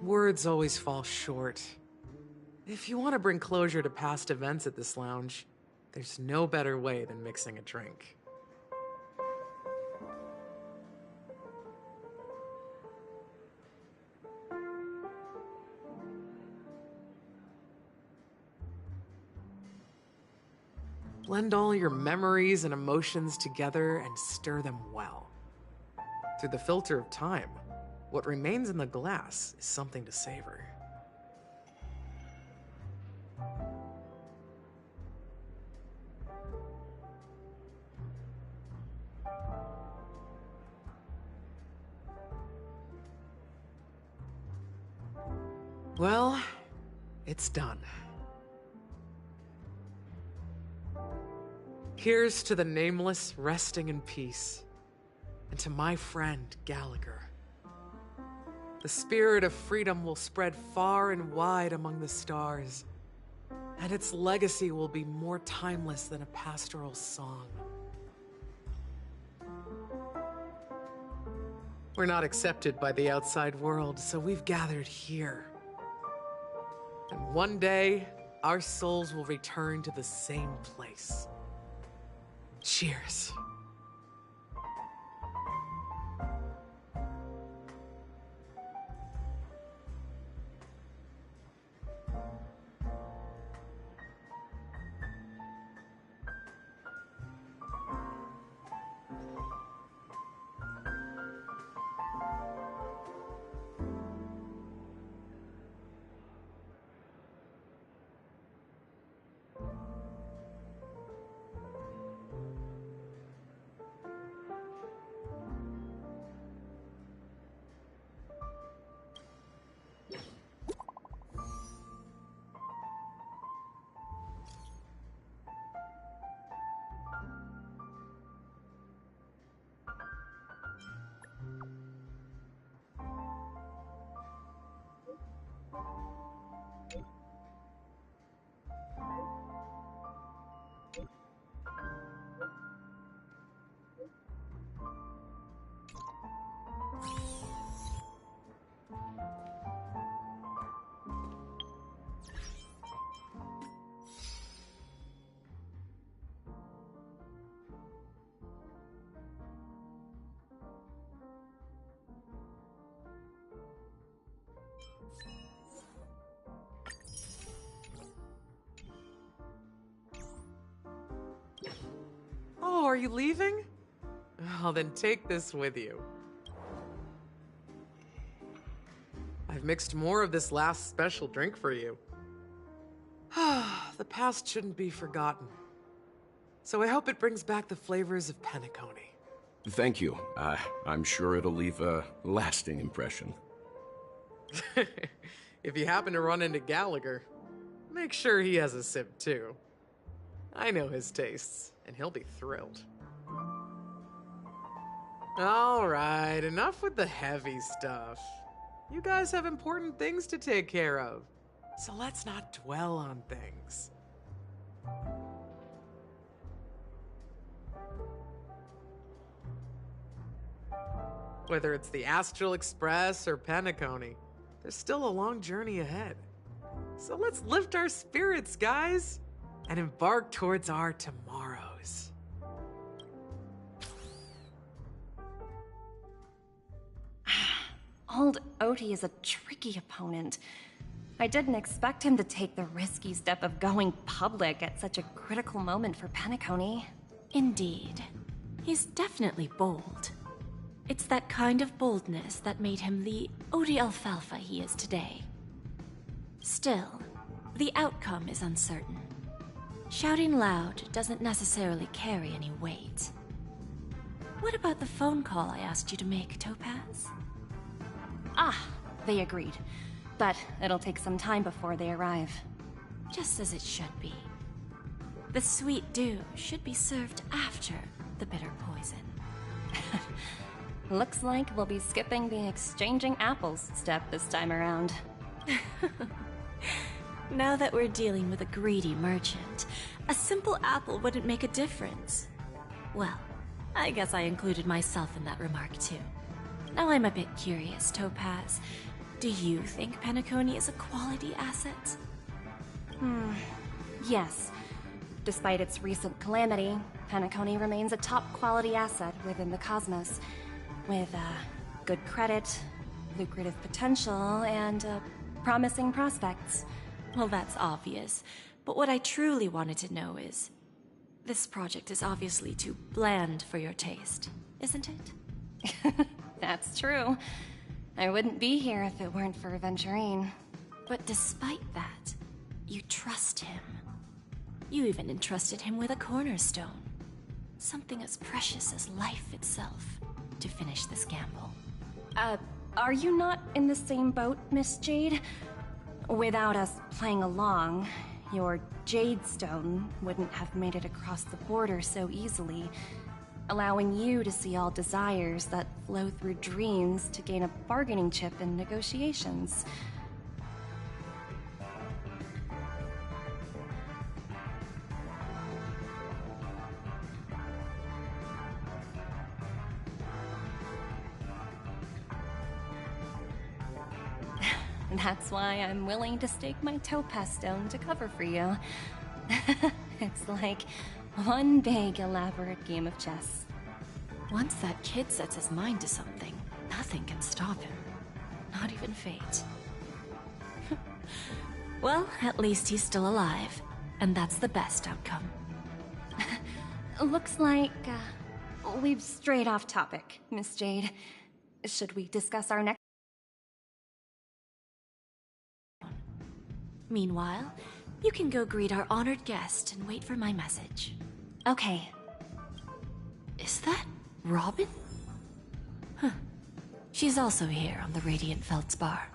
Words always fall short. If you want to bring closure to past events at this lounge, there's no better way than mixing a drink. Blend all your memories and emotions together and stir them well. Through the filter of time, what remains in the glass is something to savor. Well, it's done. Here's to the nameless resting in peace, and to my friend Gallagher. The spirit of freedom will spread far and wide among the stars, and its legacy will be more timeless than a pastoral song. We're not accepted by the outside world, so we've gathered here. And one day, our souls will return to the same place. Cheers. Oh, are you leaving? Oh, then take this with you. I've mixed more of this last special drink for you. The past shouldn't be forgotten. So I hope it brings back the flavors of Penacony. Thank you. I'm sure it'll leave a lasting impression. If you happen to run into Gallagher, make sure he has a sip too. I know his tastes, and he'll be thrilled. All right, enough with the heavy stuff. You guys have important things to take care of, so let's not dwell on things. Whether it's the Astral Express or Penacony, there's still a long journey ahead. So let's lift our spirits, guys, and embark towards our tomorrows. Old Odie is a tricky opponent. I didn't expect him to take the risky step of going public at such a critical moment for Penacony. Indeed. He's definitely bold. It's that kind of boldness that made him the Odie Alfalfa he is today. Still, the outcome is uncertain. Shouting loud doesn't necessarily carry any weight. What about the phone call I asked you to make, Topaz? Ah, they agreed. But it'll take some time before they arrive. Just as it should be. The sweet dew should be served after the bitter poison. Looks like we'll be skipping the exchanging apples step this time around. Now that we're dealing with a greedy merchant, a simple apple wouldn't make a difference. Well, I guess I included myself in that remark too. Now I'm a bit curious, Topaz. Do you think Penacony is a quality asset? Yes. Despite its recent calamity, Penacony remains a top quality asset within the cosmos, with good credit, lucrative potential, and promising prospects. Well, that's obvious, but what I truly wanted to know is, this project is obviously too bland for your taste, isn't it? That's true. I wouldn't be here if it weren't for Aventurine. But despite that, you trust him. You even entrusted him with a cornerstone. Something as precious as life itself, to finish this gamble. Are you not in the same boat, Miss Jade? Without us playing along, your Jade Stone wouldn't have made it across the border so easily, allowing you to see all desires that flow through dreams to gain a bargaining chip in negotiations. That's why I'm willing to stake my topaz stone to cover for you. It's like one big elaborate game of chess. Once that kid sets his mind to something, nothing can stop him. Not even fate. Well, at least he's still alive, and that's the best outcome. Looks like we've strayed off topic, Miss Jade. Should we discuss our next? Meanwhile, you can go greet our honored guest and wait for my message. Okay. Is that Robin? Huh. She's also here on the Radiant Feldspar.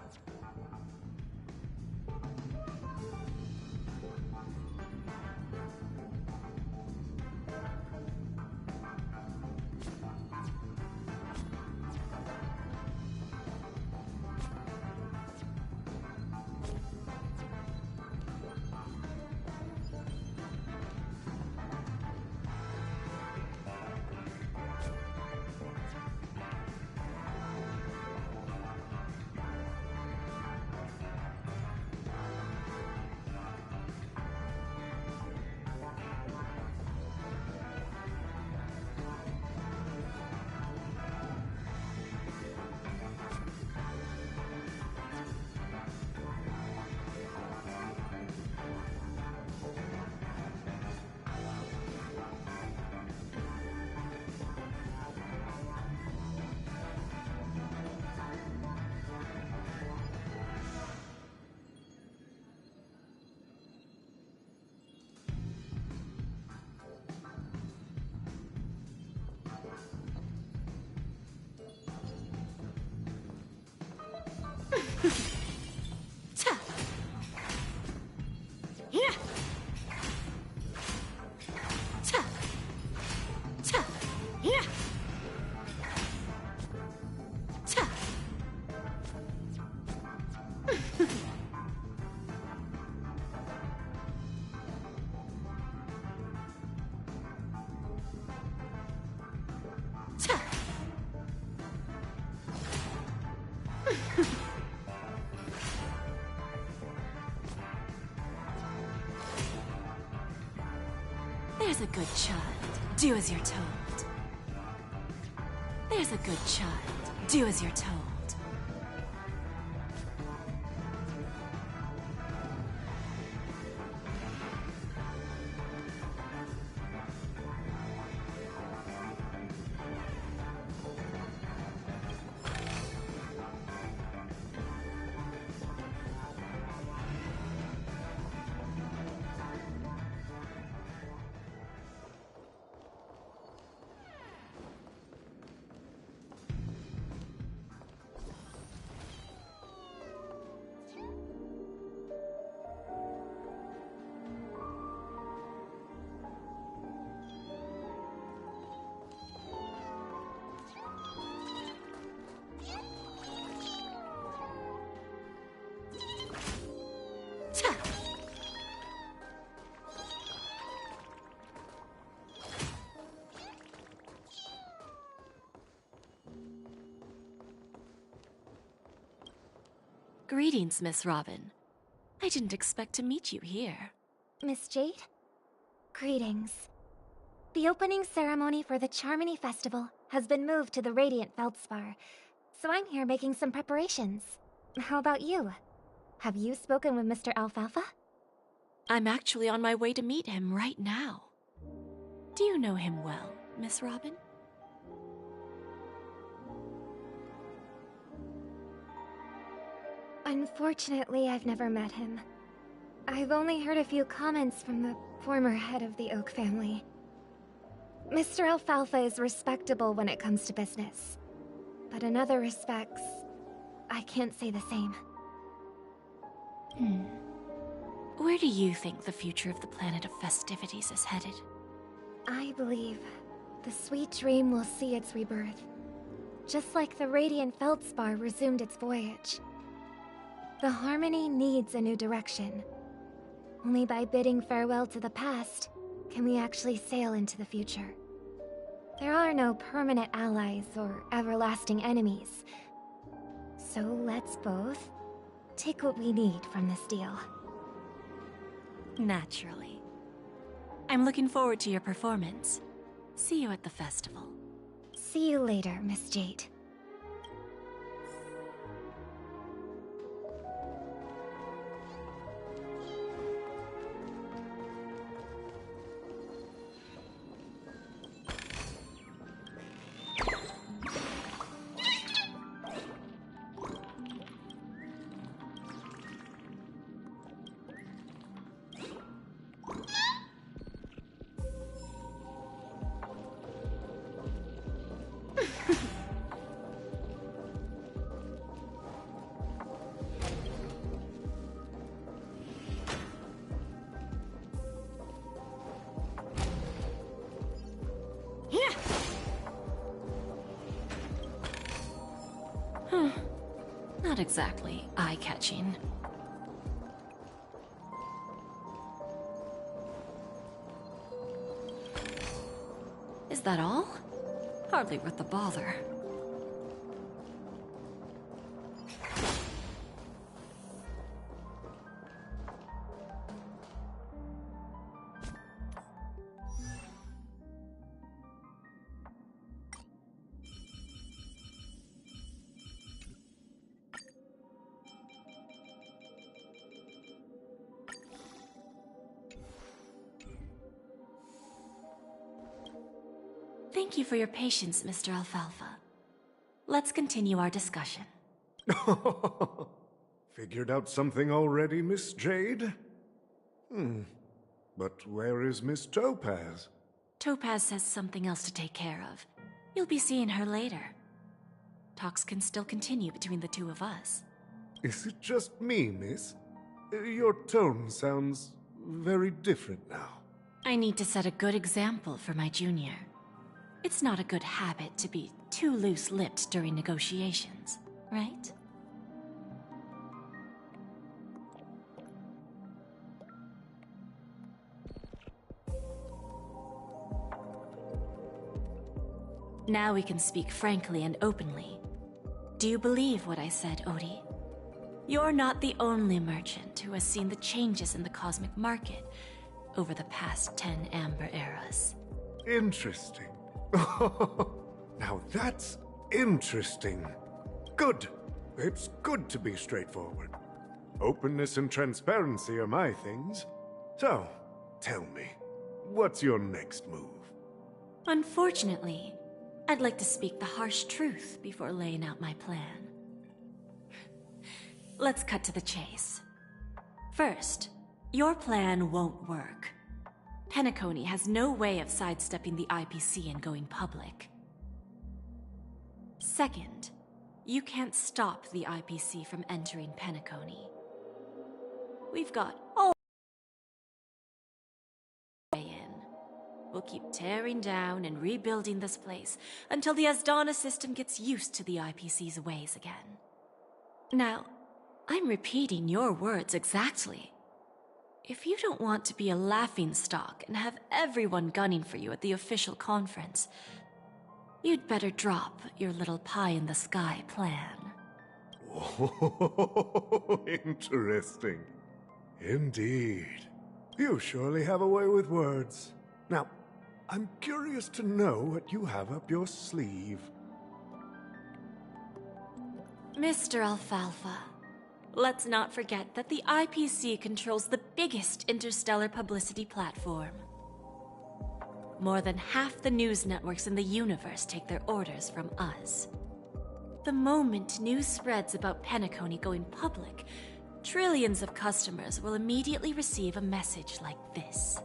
There's a good child. Do as you're told. There's a good child. Do as you're told. Greetings, Miss Robin. I didn't expect to meet you here. Miss Jade? Greetings. The opening ceremony for the Charmony Festival has been moved to the Radiant Feldspar, so I'm here making some preparations. How about you? Have you spoken with Mr. Alfalfa? I'm actually on my way to meet him right now. Do you know him well, Miss Robin? Unfortunately, I've never met him. I've only heard a few comments from the former head of the Oak family. Mr. Alfalfa is respectable when it comes to business. But in other respects, I can't say the same. where do you think the future of the planet of festivities is headed? I believe the sweet dream will see its rebirth, just like the radiant feldspar resumed its voyage. The Harmony needs a new direction. Only by bidding farewell to the past can we actually sail into the future. There are no permanent allies or everlasting enemies. So let's both take what we need from this deal. Naturally. I'm looking forward to your performance. See you at the festival. See you later, Miss Jade. Not exactly eye-catching. Is that all? Hardly worth the bother. Thank you for your patience, Mr. Alfalfa. Let's continue our discussion. Figured out something already, Miss Jade? But where is Miss Topaz? Topaz has something else to take care of. You'll be seeing her later. Talks can still continue between the two of us. Is it just me, miss? Your tone sounds very different now. I need to set a good example for my junior. It's not a good habit to be too loose-lipped during negotiations, right? Now we can speak frankly and openly. Do you believe what I said, Odie? You're not the only merchant who has seen the changes in the cosmic market over the past 10 Amber Eras. Interesting. Now that's interesting. Good. It's good to be straightforward. Openness and transparency are my things. So, tell me, what's your next move? Unfortunately, I'd like to speak the harsh truth before laying out my plan. Let's cut to the chase. First, your plan won't work. Penacony has no way of sidestepping the IPC and going public. Second, you can't stop the IPC from entering Penacony. We've got all the way in. We'll keep tearing down and rebuilding this place until the Asdana system gets used to the IPC's ways again. Now, I'm repeating your words exactly. If you don't want to be a laughingstock and have everyone gunning for you at the official conference, you'd better drop your little pie-in-the-sky plan. Oh, interesting. Indeed. You surely have a way with words. Now, I'm curious to know what you have up your sleeve. Mr. Alfalfa, let's not forget that the IPC controls the biggest interstellar publicity platform. More than half the news networks in the universe take their orders from us. The moment news spreads about Penacony going public, trillions of customers will immediately receive a message like this.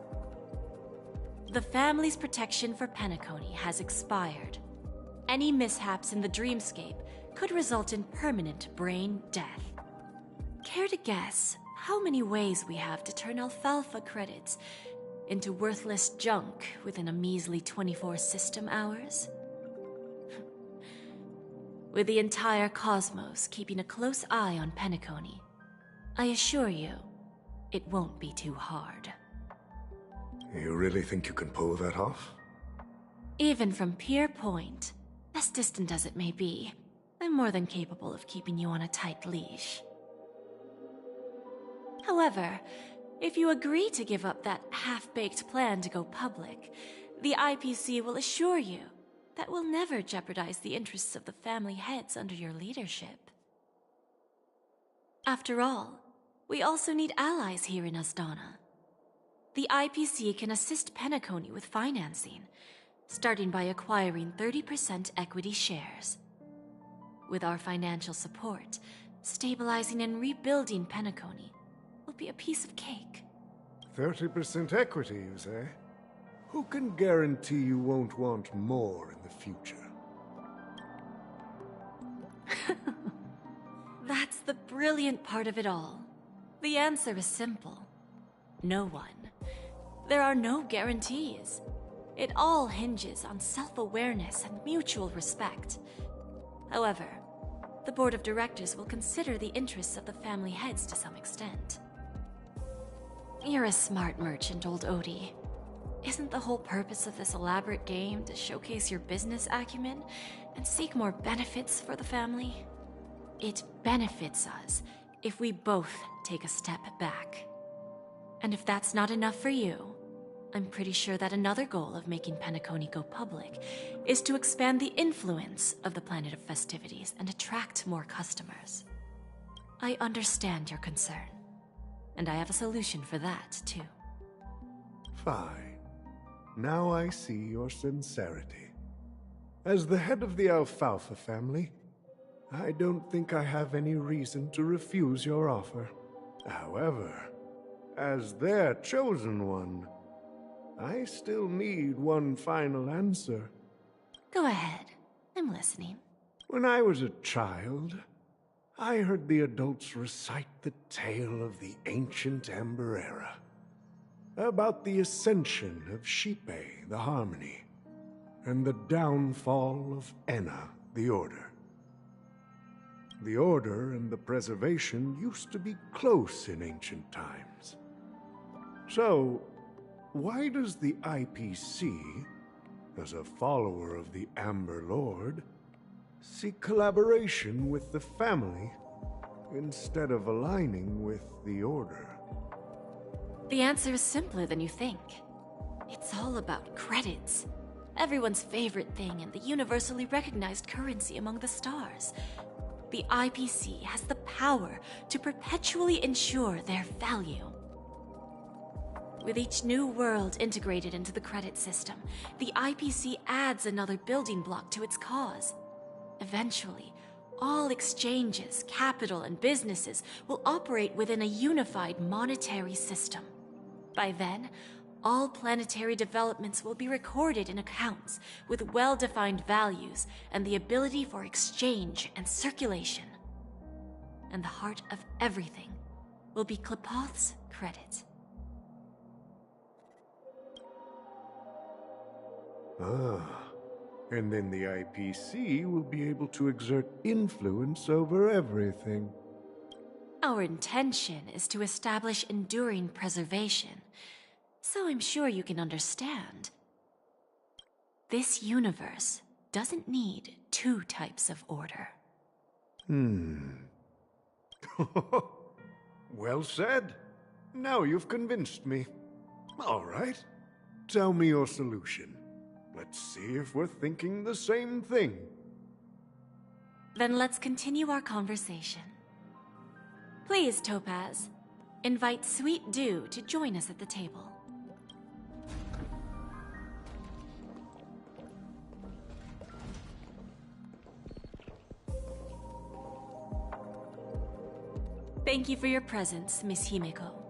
The family's protection for Penacony has expired. Any mishaps in the dreamscape could result in permanent brain death. Care to guess how many ways we have to turn alfalfa credits into worthless junk within a measly 24 system hours? With the entire cosmos keeping a close eye on Penacony, I assure you, it won't be too hard. You really think you can pull that off? Even from Pier Point, as distant as it may be, I'm more than capable of keeping you on a tight leash. However, if you agree to give up that half-baked plan to go public, the IPC will assure you that we'll never jeopardize the interests of the family heads under your leadership. After all, we also need allies here in Asdana. The IPC can assist Penacony with financing, starting by acquiring 30% equity shares. With our financial support, stabilizing and rebuilding Penacony will be a piece of cake. 30% equity, you say? Who can guarantee you won't want more in the future? That's the brilliant part of it all. The answer is simple. No one. There are no guarantees. It all hinges on self-awareness and mutual respect. However, the board of directors will consider the interests of the family heads to some extent. You're a smart merchant, old Odie. Isn't the whole purpose of this elaborate game to showcase your business acumen and seek more benefits for the family? It benefits us if we both take a step back. And if that's not enough for you, I'm pretty sure that another goal of making Penacony go public is to expand the influence of the Planet of Festivities and attract more customers. I understand your concern, and I have a solution for that, too. Fine. Now I see your sincerity. As the head of the Alfalfa family, I don't think I have any reason to refuse your offer. However, as their chosen one, I still need one final answer. Go ahead. I'm listening. When I was a child, I heard the adults recite the tale of the ancient Amber Era, about the ascension of Shipe, the Harmony, and the downfall of Enna, the Order. The Order and the Preservation used to be close in ancient times. So, why does the IPC, as a follower of the Amber Lord, seek collaboration with the family instead of aligning with the Order? The answer is simpler than you think. It's all about credits. Everyone's favorite thing and the universally recognized currency among the stars. The IPC has the power to perpetually ensure their value. With each new world integrated into the credit system, the IPC adds another building block to its cause. Eventually, all exchanges, capital, and businesses will operate within a unified monetary system. By then, all planetary developments will be recorded in accounts with well-defined values and the ability for exchange and circulation. And the heart of everything will be Klepoth's credit. And then the IPC will be able to exert influence over everything. Our intention is to establish enduring preservation, so I'm sure you can understand. This universe doesn't need two types of order. Well said. Now you've convinced me. All right. Tell me your solution. Let's see if we're thinking the same thing. Then let's continue our conversation. Please, Topaz, invite Sweet Dew to join us at the table. Thank you for your presence, Miss Himeko.